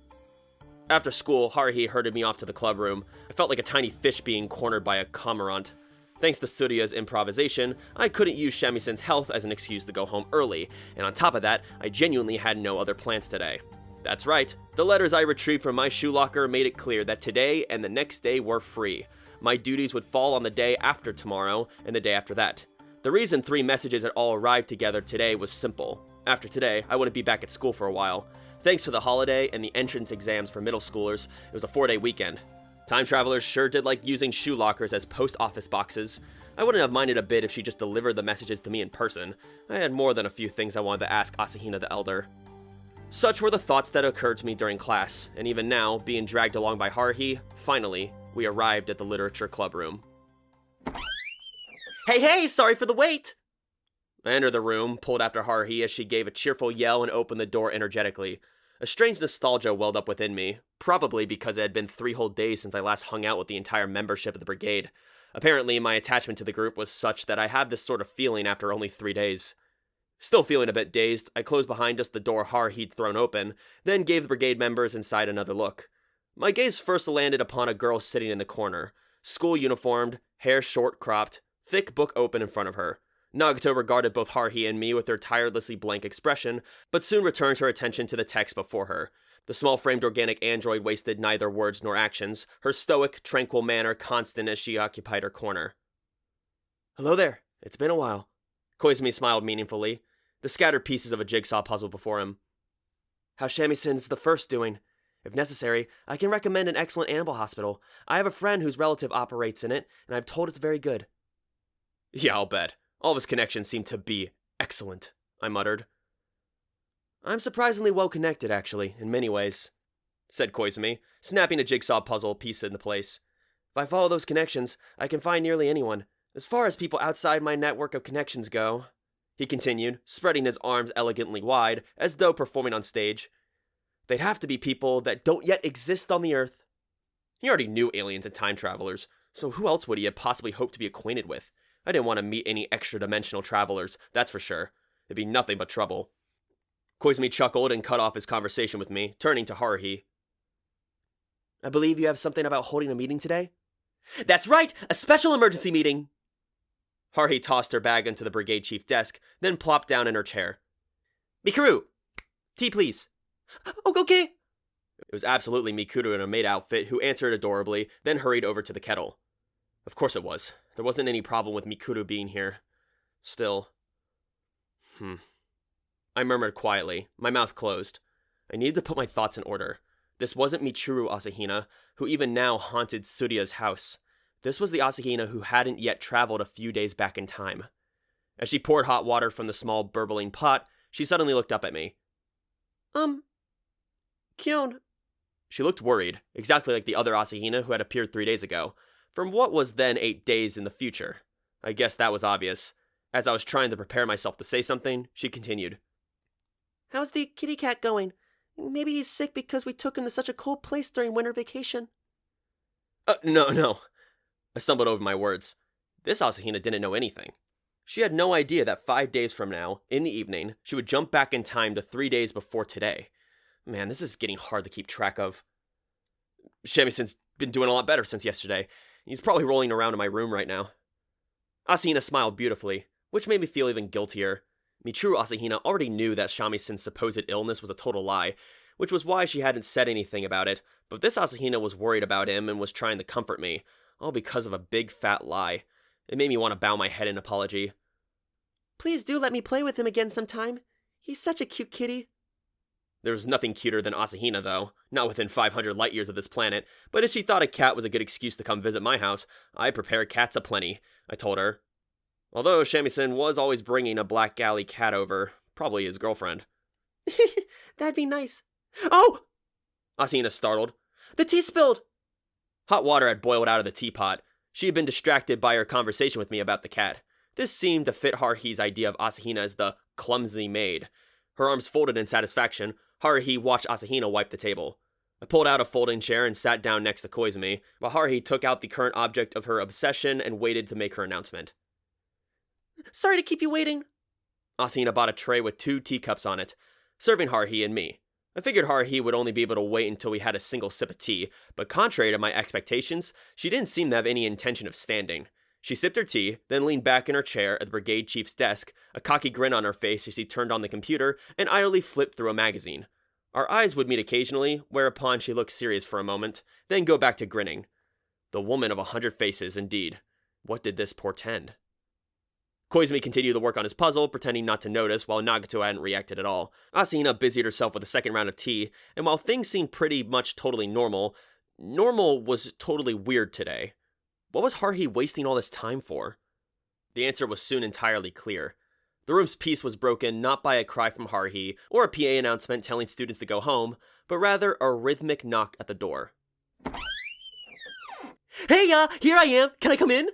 After school, Haruhi herded me off to the clubroom. I felt like a tiny fish being cornered by a cormorant. Thanks to Tsuruya's improvisation, I couldn't use Shamisen-'s health as an excuse to go home early, and on top of that, I genuinely had no other plans today. That's right, the letters I retrieved from my shoe locker made it clear that today and the next day were free. My duties would fall on the day after tomorrow and the day after that. The reason 3 messages had all arrived together today was simple. After today, I wouldn't be back at school for a while. Thanks for the holiday and the entrance exams for middle schoolers, it was a 4-day weekend. Time travelers sure did like using shoe lockers as post office boxes. I wouldn't have minded a bit if she just delivered the messages to me in person. I had more than a few things I wanted to ask Asahina the Elder. Such were the thoughts that occurred to me during class, and even now, being dragged along by Haruhi, finally, we arrived at the literature clubroom. Hey, sorry for the wait! I entered the room, pulled after Haruhi as she gave a cheerful yell and opened the door energetically. A strange nostalgia welled up within me, probably because it had been 3 whole days since I last hung out with the entire membership of the brigade. Apparently, my attachment to the group was such that I had this sort of feeling after only 3 days. Still feeling a bit dazed, I closed behind us the door Haruhi'd thrown open, then gave the brigade members inside another look. My gaze first landed upon a girl sitting in the corner, school uniformed, hair short cropped, thick book open in front of her. Nagato regarded both Haruhi and me with her tirelessly blank expression, but soon returned her attention to the text before her. The small-framed organic android wasted neither words nor actions, her stoic, tranquil manner constant as she occupied her corner. Hello there, it's been a while. Koizumi smiled meaningfully, the scattered pieces of a jigsaw puzzle before him. How's Shamisen's the first doing? If necessary, I can recommend an excellent animal hospital. I have a friend whose relative operates in it, and I've told it's very good. Yeah, I'll bet. All of his connections seem to be excellent, I muttered. I'm surprisingly well connected, actually, in many ways, said Koizumi, snapping a jigsaw puzzle piece into place. If I follow those connections, I can find nearly anyone. As far as people outside my network of connections go, he continued, spreading his arms elegantly wide, as though performing on stage, they'd have to be people that don't yet exist on the Earth. He already knew aliens and time travelers, so who else would he have possibly hoped to be acquainted with? I didn't want to meet any extra-dimensional travelers, that's for sure. It'd be nothing but trouble. Koizumi chuckled and cut off his conversation with me, turning to Haruhi. I believe you have something about holding a meeting today? That's right! A special emergency meeting! Haruhi tossed her bag into the brigade chief desk, then plopped down in her chair. Mikuru! Tea, please. Oh, okay. It was absolutely Mikuru in a maid outfit who answered adorably, then hurried over to the kettle. Of course it was. There wasn't any problem with Mikuru being here. Still. I murmured quietly, my mouth closed. I needed to put my thoughts in order. This wasn't Michiru Asahina, who even now haunted Tsurya's house. This was the Asahina who hadn't yet traveled a few days back in time. As she poured hot water from the small burbling pot, she suddenly looked up at me. Kyon. She looked worried, exactly like the other Asahina who had appeared 3 days ago, from what was then 8 days in the future. I guess that was obvious. As I was trying to prepare myself to say something, she continued. How's the kitty cat going? Maybe he's sick because we took him to such a cold place during winter vacation. No. I stumbled over my words. This Asahina didn't know anything. She had no idea that 5 days from now, in the evening, she would jump back in time to 3 days before today. Man, this is getting hard to keep track of. Shamison's been doing a lot better since yesterday. He's probably rolling around in my room right now. Asahina smiled beautifully, which made me feel even guiltier. Michiru Asahina already knew that Shamison's supposed illness was a total lie, which was why she hadn't said anything about it, but this Asahina was worried about him and was trying to comfort me, all because of a big fat lie. It made me want to bow my head in apology. Please do let me play with him again sometime. He's such a cute kitty. There was nothing cuter than Asahina, though, not within 500 light years of this planet, but if she thought a cat was a good excuse to come visit my house, I prepare cats aplenty, I told her. Although Shamisen was always bringing a black galley cat over, probably his girlfriend. That'd be nice. Oh! Asahina startled. The tea spilled! Hot water had boiled out of the teapot. She had been distracted by her conversation with me about the cat. This seemed to fit Haruhi's idea of Asahina as the clumsy maid. Her arms folded in satisfaction, Haruhi watched Asahina wipe the table. I pulled out a folding chair and sat down next to Koizumi, while Haruhi took out the current object of her obsession and waited to make her announcement. Sorry to keep you waiting. Asahina bought a tray with 2 teacups on it, serving Haruhi and me. I figured Haruhi would only be able to wait until we had a single sip of tea, but contrary to my expectations, she didn't seem to have any intention of standing. She sipped her tea, then leaned back in her chair at the brigade chief's desk, a cocky grin on her face as she turned on the computer and idly flipped through a magazine. Our eyes would meet occasionally, whereupon she looked serious for a moment, then go back to grinning. The woman of 100 faces, indeed. What did this portend? Koizumi continued to work on his puzzle, pretending not to notice, while Nagato hadn't reacted at all. Asahina busied herself with a second round of tea, and while things seemed pretty much totally normal was totally weird today. What was Haruhi wasting all this time for? The answer was soon entirely clear. The room's peace was broken not by a cry from Haruhi, or a PA announcement telling students to go home, but rather a rhythmic knock at the door. Hey, here I am! Can I come in?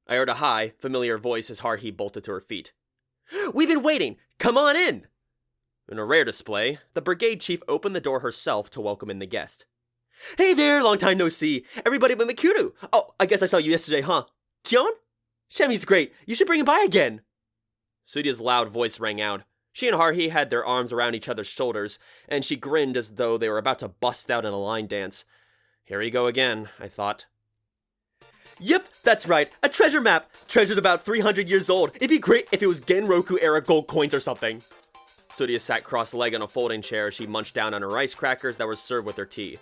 I heard a high, familiar voice as Haruhi bolted to her feet. We've been waiting! Come on in! In a rare display, the brigade chief opened the door herself to welcome in the guest. Hey there, long time no see! Everybody but Mikuru! Oh, I guess I saw you yesterday, huh? Kyon? Shemi's great! You should bring him by again! Tsurya's loud voice rang out. She and Haruhi had their arms around each other's shoulders, and she grinned as though they were about to bust out in a line dance. Here we go again, I thought. Yep, that's right. A treasure map. Treasure's about 300 years old. It'd be great if it was Genroku-era gold coins or something. Tsurya sat cross-legged on a folding chair as she munched down on her rice crackers that were served with her tea.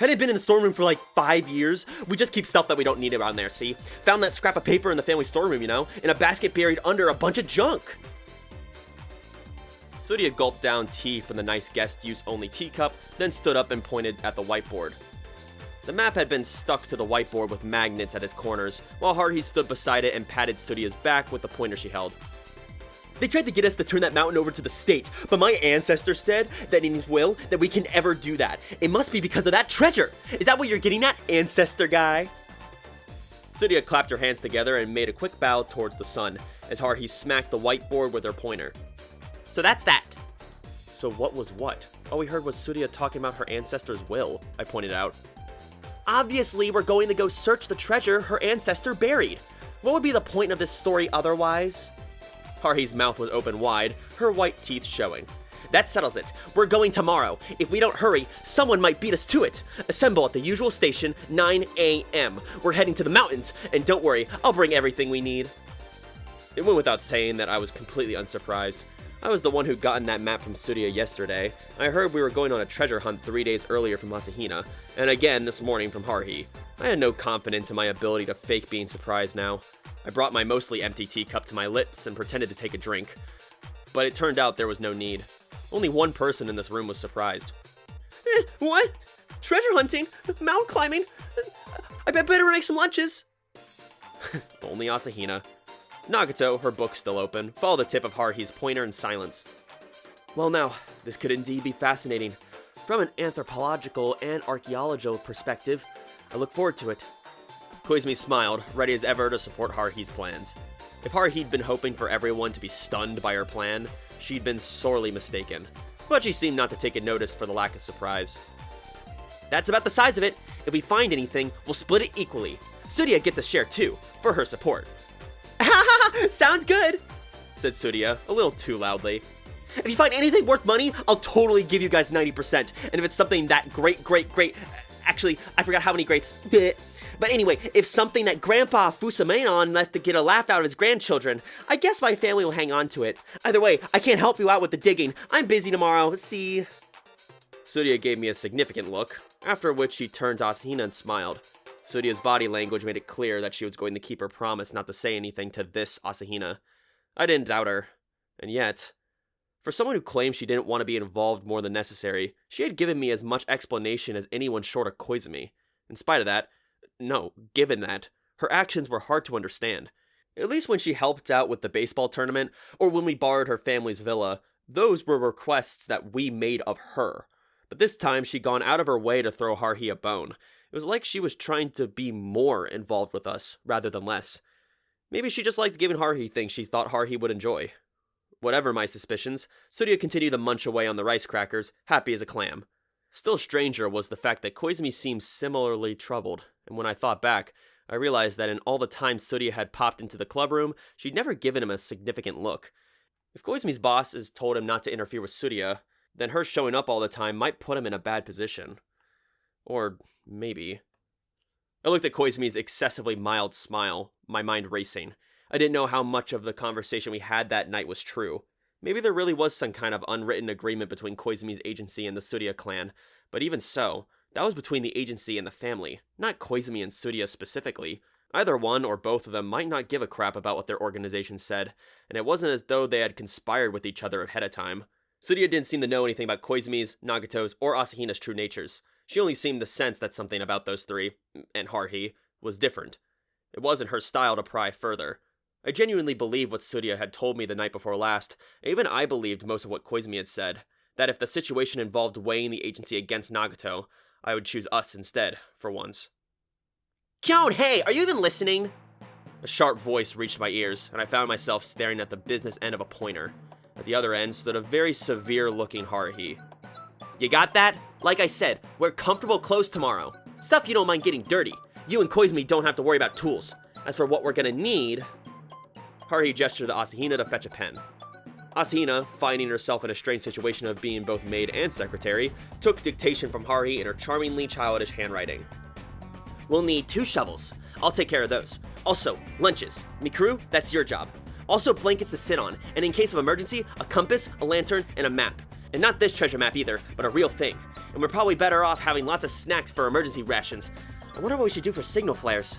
Hadn't been in the storeroom for like 5 years. We just keep stuff that we don't need around there, see? Found that scrap of paper in the family storeroom, in a basket buried under a bunch of junk. Tsurya gulped down tea from the nice guest-use-only teacup, then stood up and pointed at the whiteboard. The map had been stuck to the whiteboard with magnets at its corners, while Haruhi stood beside it and patted Tsuruya's back with the pointer she held. They tried to get us to turn that mountain over to the state, but my ancestor said that in his will that we can ever do that. It must be because of that treasure. Is that what you're getting at, ancestor guy? Tsuruya clapped her hands together and made a quick bow towards the sun, as Haruhi smacked the whiteboard with her pointer. So that's that. So what was what? All we heard was Tsuruya talking about her ancestor's will, I pointed out. Obviously, we're going to go search the treasure her ancestor buried. What would be the point of this story otherwise? Haruhi's mouth was open wide, her white teeth showing. That settles it. We're going tomorrow. If we don't hurry, someone might beat us to it. Assemble at the usual station, 9 a.m. We're heading to the mountains, and don't worry, I'll bring everything we need. It went without saying that I was completely unsurprised. I was the one who gotten that map from Tsuruya yesterday. I heard we were going on a treasure hunt 3 days earlier from Asahina, and again this morning from Haruhi. I had no confidence in my ability to fake being surprised now. I brought my mostly empty teacup to my lips and pretended to take a drink. But it turned out there was no need. Only one person in this room was surprised. What? Treasure hunting? Mountain climbing? I better make some lunches. Only Asahina. Nagato, her book still open, followed the tip of Haruhi's pointer in silence. Well now, this could indeed be fascinating. From an anthropological and archaeological perspective, I look forward to it. Koizumi smiled, ready as ever to support Haruhi's plans. If Haruhi'd been hoping for everyone to be stunned by her plan, she'd been sorely mistaken. But she seemed not to take a notice for the lack of surprise. That's about the size of it. If we find anything, we'll split it equally. Tsuruya gets a share too, for her support. Sounds good, said Tsuruya, a little too loudly. If you find anything worth money, I'll totally give you guys 90%. And if it's something that great, actually, I forgot how many greats. But anyway, if something that Grandpa Fusamanon left to get a laugh out of his grandchildren, I guess my family will hang on to it. Either way, I can't help you out with the digging. I'm busy tomorrow, see? Tsuruya gave me a significant look, after which she turned to Asahina and smiled. Tsuruya's body language made it clear that she was going to keep her promise not to say anything to this Asahina. I didn't doubt her. And yet, for someone who claimed she didn't want to be involved more than necessary, she had given me as much explanation as anyone short of Koizumi. In spite of that, given that, her actions were hard to understand. At least when she helped out with the baseball tournament, or when we borrowed her family's villa, those were requests that we made of her. But this time, she'd gone out of her way to throw Haruhi a bone. It was like she was trying to be more involved with us, rather than less. Maybe she just liked giving Haruhi things she thought Haruhi would enjoy. Whatever my suspicions, Tsuruya continued to munch away on the rice crackers, happy as a clam. Still stranger was the fact that Koizumi seemed similarly troubled, and when I thought back, I realized that in all the times Tsuruya had popped into the clubroom, she'd never given him a significant look. If Koizumi's bosses told him not to interfere with Tsuruya, then her showing up all the time might put him in a bad position. Or maybe. I looked at Koizumi's excessively mild smile, my mind racing. I didn't know how much of the conversation we had that night was true. Maybe there really was some kind of unwritten agreement between Koizumi's agency and the Tsuruya clan, but even so, that was between the agency and the family, not Koizumi and Tsuruya specifically. Either one or both of them might not give a crap about what their organization said, and it wasn't as though they had conspired with each other ahead of time. Tsuruya didn't seem to know anything about Koizumi's, Nagato's, or Asahina's true natures. She only seemed to sense that something about those three, and Haruhi, was different. It wasn't her style to pry further. I genuinely believed what Tsuruya had told me the night before last. Even I believed most of what Koizumi had said, that if the situation involved weighing the agency against Nagato, I would choose us instead, for once. Kyon, hey, are you even listening? A sharp voice reached my ears, and I found myself staring at the business end of a pointer. At the other end stood a very severe-looking Haruhi. You got that? Like I said, wear comfortable clothes tomorrow. Stuff you don't mind getting dirty. You and Koizumi don't have to worry about tools. As for what we're gonna need... Haruhi gestured to Asahina to fetch a pen. Asahina, finding herself in a strange situation of being both maid and secretary, took dictation from Haruhi in her charmingly childish handwriting. We'll need 2 shovels. I'll take care of those. Also, lunches. Mikuru, that's your job. Also, blankets to sit on, and in case of emergency, a compass, a lantern, and a map. And not this treasure map either, but a real thing. And we're probably better off having lots of snacks for emergency rations. I wonder what we should do for signal flares.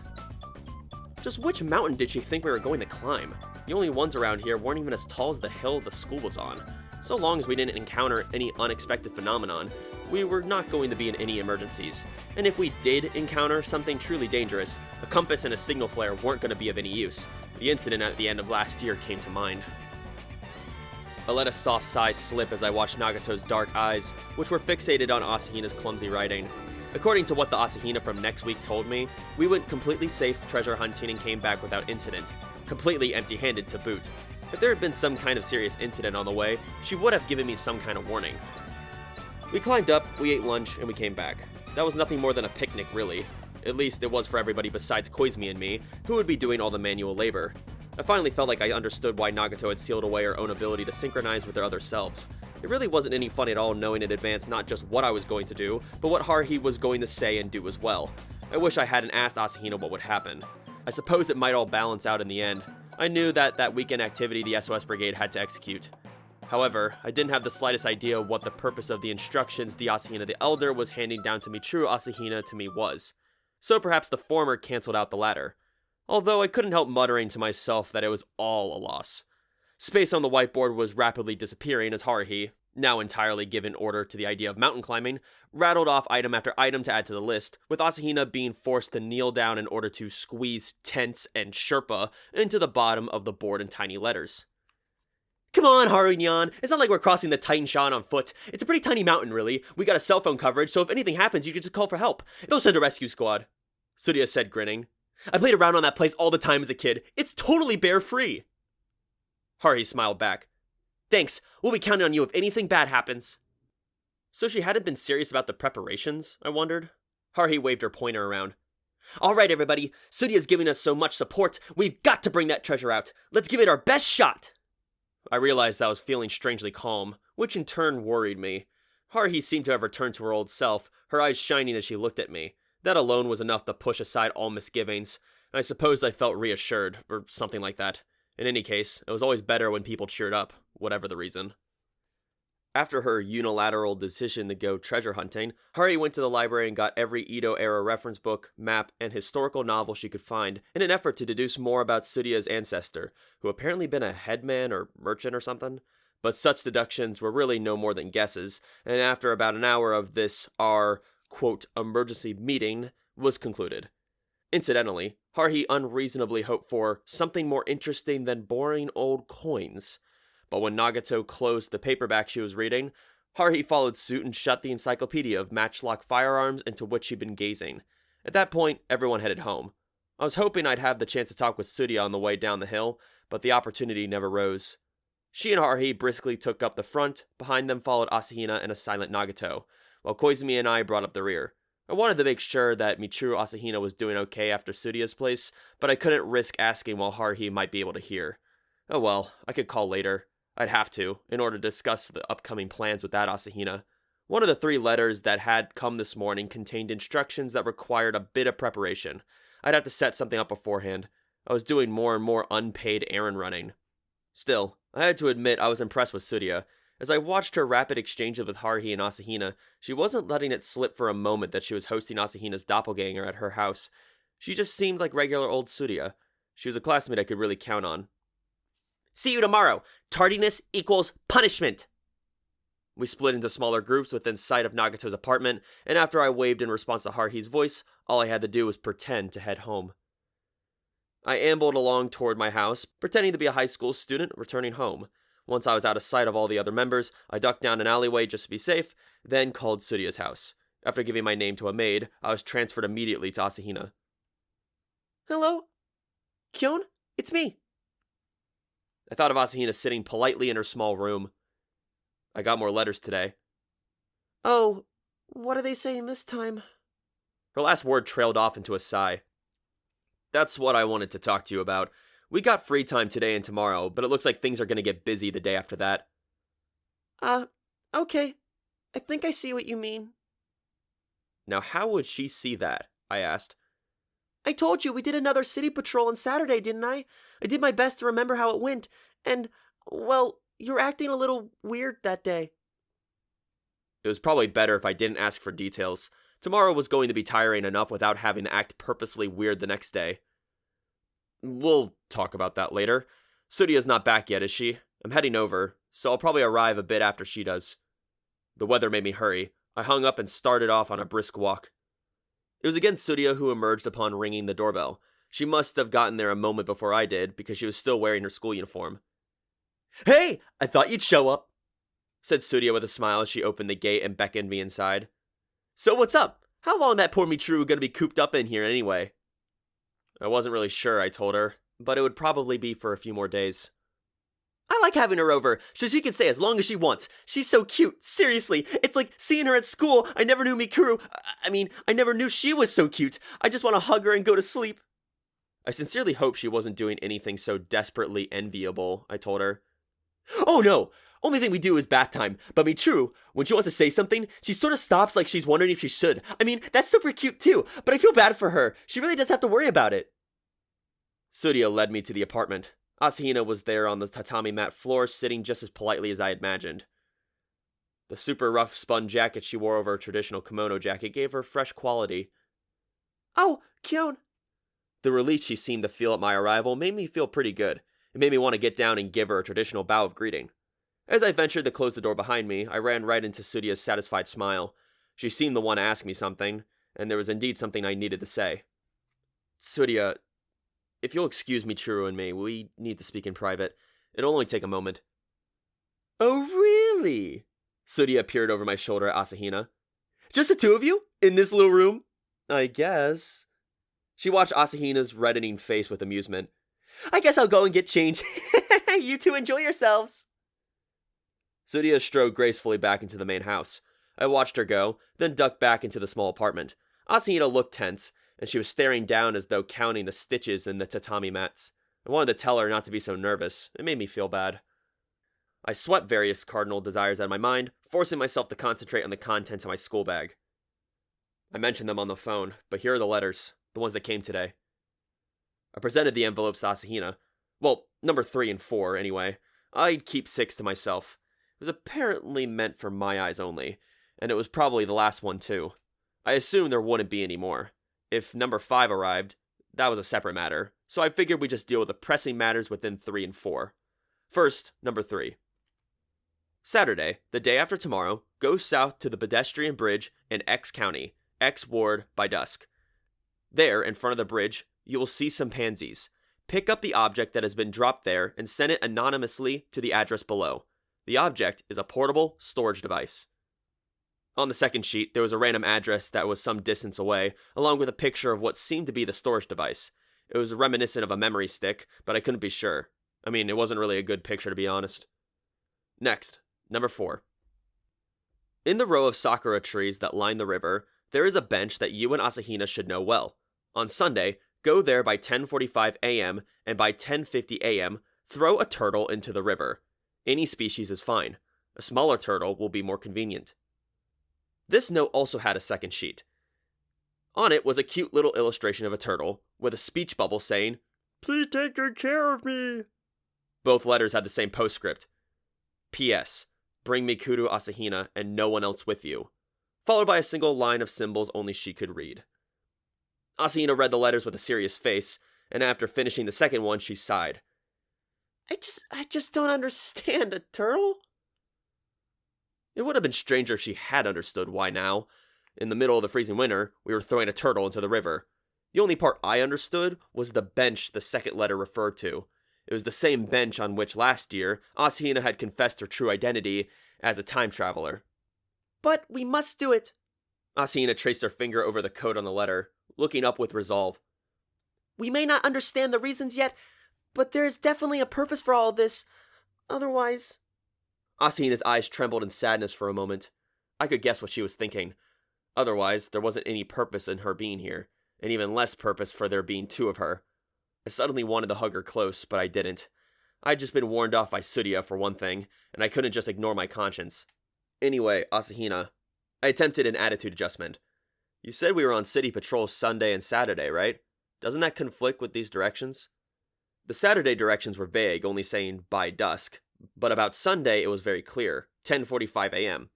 Just which mountain did she think we were going to climb? The only ones around here weren't even as tall as the hill the school was on. So long as we didn't encounter any unexpected phenomenon, we were not going to be in any emergencies. And if we did encounter something truly dangerous, a compass and a signal flare weren't going to be of any use. The incident at the end of last year came to mind. I let a soft sigh slip as I watched Nagato's dark eyes, which were fixated on Asahina's clumsy writing. According to what the Asahina from next week told me, we went completely safe treasure hunting and came back without incident. Completely empty-handed to boot. If there had been some kind of serious incident on the way, she would have given me some kind of warning. We climbed up, we ate lunch, and we came back. That was nothing more than a picnic, really. At least it was for everybody besides Koizumi and me, who would be doing all the manual labor. I finally felt like I understood why Nagato had sealed away her own ability to synchronize with their other selves. It really wasn't any fun at all knowing in advance not just what I was going to do, but what Haruhi was going to say and do as well. I wish I hadn't asked Asahina what would happen. I suppose it might all balance out in the end. I knew that weekend activity the SOS Brigade had to execute. However, I didn't have the slightest idea what the purpose of the instructions the Asahina the Elder was handing down to Michiru Asahina to me was. So perhaps the former cancelled out the latter. Although I couldn't help muttering to myself that it was all a loss. Space on the whiteboard was rapidly disappearing as Haruhi, now entirely given order to the idea of mountain climbing, rattled off item after item to add to the list, with Asahina being forced to kneel down in order to squeeze tense and Sherpa into the bottom of the board in tiny letters. Come on, Haruhi-nyan. It's not like we're crossing the Titan Shan on foot. It's a pretty tiny mountain, really. We got a cell phone coverage, so if anything happens, you can just call for help. They'll send a rescue squad. Surya said, grinning. I played around on that place all the time as a kid. It's totally bear-free. Haruhi smiled back. Thanks. We'll be counting on you if anything bad happens. So she hadn't been serious about the preparations, I wondered. Haruhi waved her pointer around. All right, everybody. Surya's giving us so much support. We've got to bring that treasure out. Let's give it our best shot. I realized I was feeling strangely calm, which in turn worried me. Haruhi seemed to have returned to her old self, her eyes shining as she looked at me. That alone was enough to push aside all misgivings, and I suppose I felt reassured, or something like that. In any case, it was always better when people cheered up, whatever the reason. After her unilateral decision to go treasure hunting, Haruhi went to the library and got every Edo-era reference book, map, and historical novel she could find in an effort to deduce more about Surya's ancestor, who apparently been a headman or merchant or something. But such deductions were really no more than guesses, and after about an hour of this, our, quote, emergency meeting was concluded. Incidentally, Haruhi unreasonably hoped for something more interesting than boring old coins. But when Nagato closed the paperback she was reading, Haruhi followed suit and shut the encyclopedia of matchlock firearms into which she'd been gazing. At that point, everyone headed home. I was hoping I'd have the chance to talk with Surya on the way down the hill, but the opportunity never rose. She and Haruhi briskly took up the front, behind them followed Asahina and a silent Nagato, while Koizumi and I brought up the rear. I wanted to make sure that Michiru Asahina was doing okay after Surya's place, but I couldn't risk asking while Haruhi might be able to hear. Oh well, I could call later. I'd have to, in order to discuss the upcoming plans with that Asahina. One of the 3 letters that had come this morning contained instructions that required a bit of preparation. I'd have to set something up beforehand. I was doing more and more unpaid errand running. Still, I had to admit I was impressed with Surya. As I watched her rapid exchanges with Haruhi and Asahina, she wasn't letting it slip for a moment that she was hosting Asahina's doppelganger at her house. She just seemed like regular old Surya. She was a classmate I could really count on. See you tomorrow. Tardiness equals punishment. We split into smaller groups within sight of Nagato's apartment, and after I waved in response to Haruhi's voice, all I had to do was pretend to head home. I ambled along toward my house, pretending to be a high school student returning home. Once I was out of sight of all the other members, I ducked down an alleyway just to be safe, then called Surya's house. After giving my name to a maid, I was transferred immediately to Asahina. Hello? Kyon? It's me. I thought of Asahina sitting politely in her small room. I got more letters today. Oh, what are they saying this time? Her last word trailed off into a sigh. That's what I wanted to talk to you about. We got free time today and tomorrow, but it looks like things are going to get busy the day after that. Okay. I think I see what you mean. Now, how would she see that? I asked. I told you we did another city patrol on Saturday, didn't I? I did my best to remember how it went, and, well, you're acting a little weird that day. It was probably better if I didn't ask for details. Tomorrow was going to be tiring enough without having to act purposely weird the next day. We'll talk about that later. Surya's not back yet, is she? I'm heading over, so I'll probably arrive a bit after she does. The weather made me hurry. I hung up and started off on a brisk walk. It was again Surya who emerged upon ringing the doorbell. She must have gotten there a moment before I did, because she was still wearing her school uniform. "Hey, I thought you'd show up," said Surya with a smile as she opened the gate and beckoned me inside. "So what's up? How long that poor Michiru gonna be cooped up in here anyway?" I wasn't really sure, I told her, but it would probably be for a few more days. "I like having her over, so she can stay as long as she wants. She's so cute, seriously. It's like seeing her at school. I never knew Mikuru. I never knew she was so cute. I just want to hug her and go to sleep." I sincerely hope she wasn't doing anything so desperately enviable, I told her. "Oh no! Only thing we do is bath time, but Michiru, when she wants to say something, she sort of stops like she's wondering if she should. That's super cute too, but I feel bad for her. She really does have to worry about it." Surya led me to the apartment. Asahina was there on the tatami mat floor, sitting just as politely as I had imagined. The super rough spun jacket she wore over her traditional kimono jacket gave her fresh quality. "Oh, Kyon." The relief she seemed to feel at my arrival made me feel pretty good. It made me want to get down and give her a traditional bow of greeting. As I ventured to close the door behind me, I ran right into Surya's satisfied smile. She seemed to want to ask me something, and there was indeed something I needed to say. "Surya, if you'll excuse me, Michiru and me, we need to speak in private. It'll only take a moment." "Oh, really?" Surya peered over my shoulder at Asahina. "Just the two of you? In this little room?" "I guess." She watched Asahina's reddening face with amusement. "I guess I'll go and get changed. You two enjoy yourselves." Surya strode gracefully back into the main house. I watched her go, then ducked back into the small apartment. Asahina looked tense, and she was staring down as though counting the stitches in the tatami mats. I wanted to tell her not to be so nervous. It made me feel bad. I swept various cardinal desires out of my mind, forcing myself to concentrate on the contents of my school bag. I mentioned them on the phone, but here are the letters, the ones that came today. I presented the envelopes to Asahina. Well, number 3 and 4, anyway. I'd keep 6 to myself. It was apparently meant for my eyes only, and it was probably the last one too. I assumed there wouldn't be any more. If number 5 arrived, that was a separate matter, so I figured we'd just deal with the pressing matters within 3 and 4. First, number 3. Saturday, the day after tomorrow, go south to the pedestrian bridge in X County, X Ward, by dusk. There, in front of the bridge, you will see some pansies. Pick up the object that has been dropped there and send it anonymously to the address below. The object is a portable storage device. On the second sheet, there was a random address that was some distance away, along with a picture of what seemed to be the storage device. It was reminiscent of a memory stick, but I couldn't be sure. It wasn't really a good picture, to be honest. Next, number 4. In the row of sakura trees that line the river, there is a bench that you and Asahina should know well. On Sunday, go there by 10:45 a.m., and by 10:50 a.m., throw a turtle into the river. Any species is fine. A smaller turtle will be more convenient. This note also had a second sheet. On it was a cute little illustration of a turtle, with a speech bubble saying, "Please take good care of me." Both letters had the same postscript. P.S. Bring Mikuru Asahina and no one else with you. Followed by a single line of symbols only she could read. Asahina read the letters with a serious face, and after finishing the second one, she sighed. I just don't understand. A turtle? It would have been stranger if she had understood why now. In the middle of the freezing winter, we were throwing a turtle into the river. The only part I understood was the bench the second letter referred to. It was the same bench on which last year, Asahina had confessed her true identity as a time traveler. "But we must do it." Asahina traced her finger over the code on the letter, looking up with resolve. "We may not understand the reasons yet, but there is definitely a purpose for all this. Otherwise..." Asahina's eyes trembled in sadness for a moment. I could guess what she was thinking. Otherwise, there wasn't any purpose in her being here, and even less purpose for there being 2 of her. I suddenly wanted to hug her close, but I didn't. I'd just been warned off by Surya for one thing, and I couldn't just ignore my conscience. Anyway, Asahina, I attempted an attitude adjustment. You said we were on city patrol Sunday and Saturday, right? Doesn't that conflict with these directions? The Saturday directions were vague, only saying by dusk, but about Sunday it was very clear, 10:45 a.m.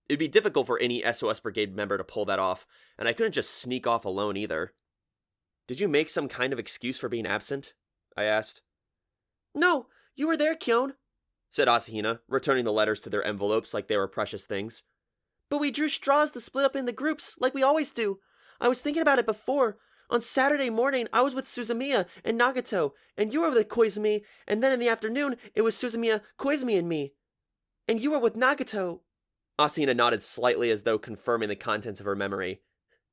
It'd be difficult for any SOS Brigade member to pull that off, and I couldn't just sneak off alone either. Did you make some kind of excuse for being absent? I asked. "No, you were there, Kyon." said Asahina, returning the letters to their envelopes like they were precious things. But we drew straws to split up in the groups, like we always do. I was thinking about it before. On Saturday morning, I was with Suzumiya and Nagato, and you were with Koizumi, and then in the afternoon, it was Suzumiya, Koizumi, and me. And you were with Nagato. Asahina nodded slightly as though confirming the contents of her memory.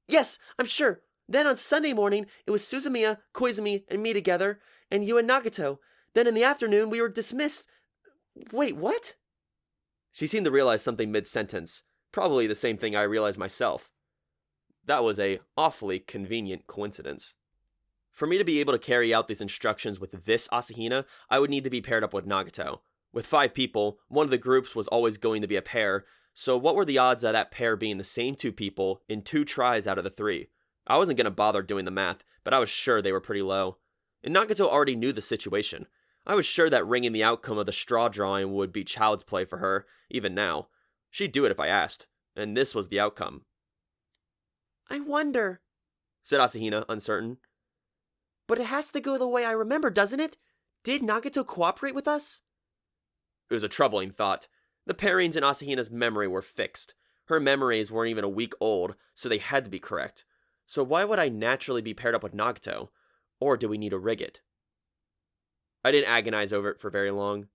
Yes, I'm sure. Then on Sunday morning, it was Suzumiya, Koizumi, and me together, and you and Nagato. Then in the afternoon, we were dismissed. Wait, what? She seemed to realize something mid-sentence, probably the same thing I realized myself. That was a awfully convenient coincidence. For me to be able to carry out these instructions with this Asahina, I would need to be paired up with Nagato. With 5 people, one of the groups was always going to be a pair, so what were the odds of that pair being the same 2 people in 2 tries out of the 3? I wasn't going to bother doing the math, but I was sure they were pretty low. And Nagato already knew the situation. I was sure that ringing the outcome of the straw drawing would be child's play for her, even now. She'd do it if I asked, and this was the outcome. I wonder, said Asahina, uncertain. But it has to go the way I remember, doesn't it? Did Nagato cooperate with us? It was a troubling thought. The pairings in Asahina's memory were fixed. Her memories weren't even a week old, so they had to be correct. So why would I naturally be paired up with Nagato? Or do we need to rig it? I didn't agonize over it for very long.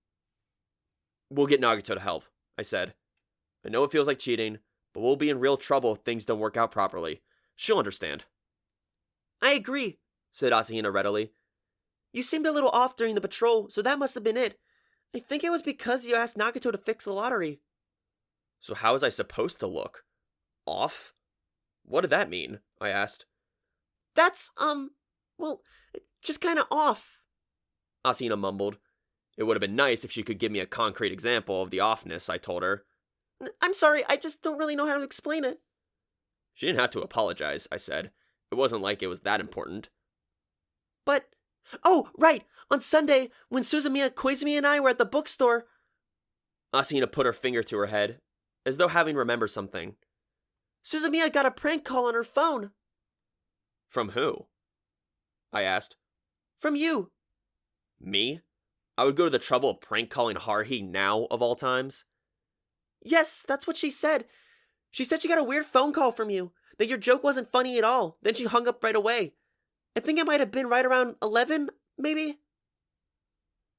We'll get Nagato to help, I said. I know it feels like cheating, but we'll be in real trouble if things don't work out properly. She'll understand. I agree, said Asahina readily. You seemed a little off during the patrol, so that must have been it. I think it was because you asked Nagato to fix the lottery. So how was I supposed to look? Off? What did that mean? I asked. That's, well, just kinda off, Asahina mumbled. It would have been nice if she could give me a concrete example of the offness, I told her. I'm sorry, I just don't really know how to explain it. She didn't have to apologize, I said. It wasn't like it was that important. But, oh, right, on Sunday, when Suzumiya, Koizumi, and I were at the bookstore. Asahina put her finger to her head, as though having remembered something. Suzumiya got a prank call on her phone. From who? I asked. From you. Me? I would go to the trouble of prank calling Haruhi now, of all times? Yes, that's what she said. She said she got a weird phone call from you, that your joke wasn't funny at all. Then she hung up right away. I think it might have been right around 11, maybe?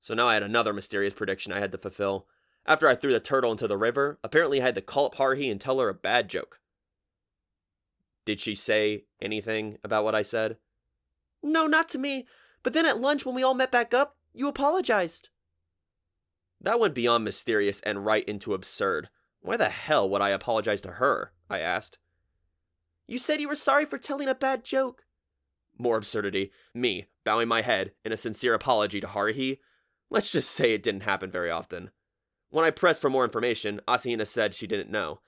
So now I had another mysterious prediction I had to fulfill. After I threw the turtle into the river, apparently I had to call up Haruhi and tell her a bad joke. Did she say anything about what I said? No, not to me. But then at lunch when we all met back up, you apologized. That went beyond mysterious and right into absurd. Why the hell would I apologize to her? I asked. You said you were sorry for telling a bad joke. More absurdity. Me, bowing my head in a sincere apology to Haruhi. Let's just say it didn't happen very often. When I pressed for more information, Asahina said she didn't know.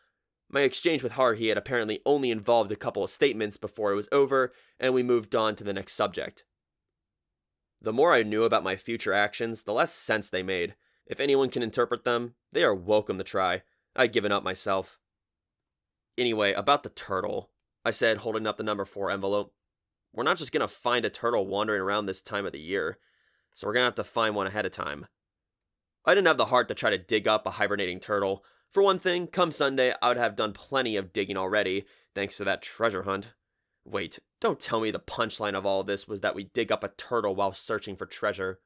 My exchange with Haruhi had apparently only involved a couple of statements before it was over, and we moved on to the next subject. The more I knew about my future actions, the less sense they made. If anyone can interpret them, they are welcome to try. I'd given up myself. Anyway, about the turtle, I said, holding up the number 4 envelope. We're not just going to find a turtle wandering around this time of the year, so we're going to have to find one ahead of time. I didn't have the heart to try to dig up a hibernating turtle. For one thing, come Sunday, I would have done plenty of digging already, thanks to that treasure hunt. Wait, don't tell me the punchline of all this was that we dig up a turtle while searching for treasure.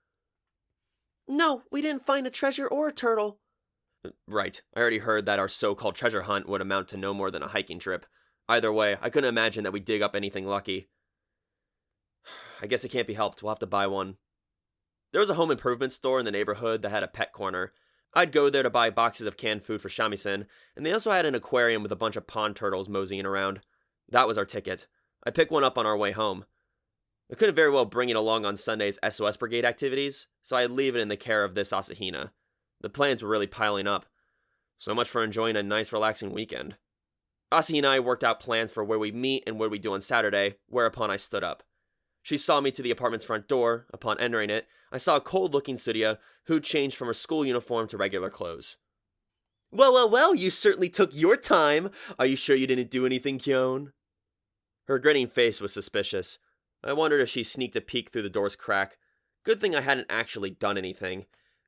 No, we didn't find a treasure or a turtle. Right, I already heard that our so-called treasure hunt would amount to no more than a hiking trip. Either way, I couldn't imagine that we'd dig up anything lucky. I guess it can't be helped, we'll have to buy one. There was a home improvement store in the neighborhood that had a pet corner. I'd go there to buy boxes of canned food for shamisen, and they also had an aquarium with a bunch of pond turtles moseying around. That was our ticket. I picked one up on our way home. I couldn't very well bring it along on Sunday's SOS Brigade activities, so I'd leave it in the care of this Asahina. The plans were really piling up. So much for enjoying a nice, relaxing weekend. Asahi and I worked out plans for where we meet and what we do on Saturday, whereupon I stood up. She saw me to the apartment's front door. Upon entering it, I saw a cold-looking Tsuruya who'd changed from her school uniform to regular clothes. Well, you certainly took your time. Are you sure you didn't do anything, Kyon? Her grinning face was suspicious. I wondered if she sneaked a peek through the door's crack. Good thing I hadn't actually done anything.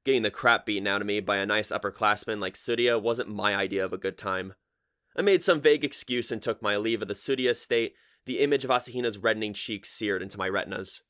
Getting the crap beaten out of me by a nice upperclassman like Tsuruya wasn't my idea of a good time. I made some vague excuse and took my leave of the Tsuruya estate, the image of Asahina's reddening cheeks seared into my retinas.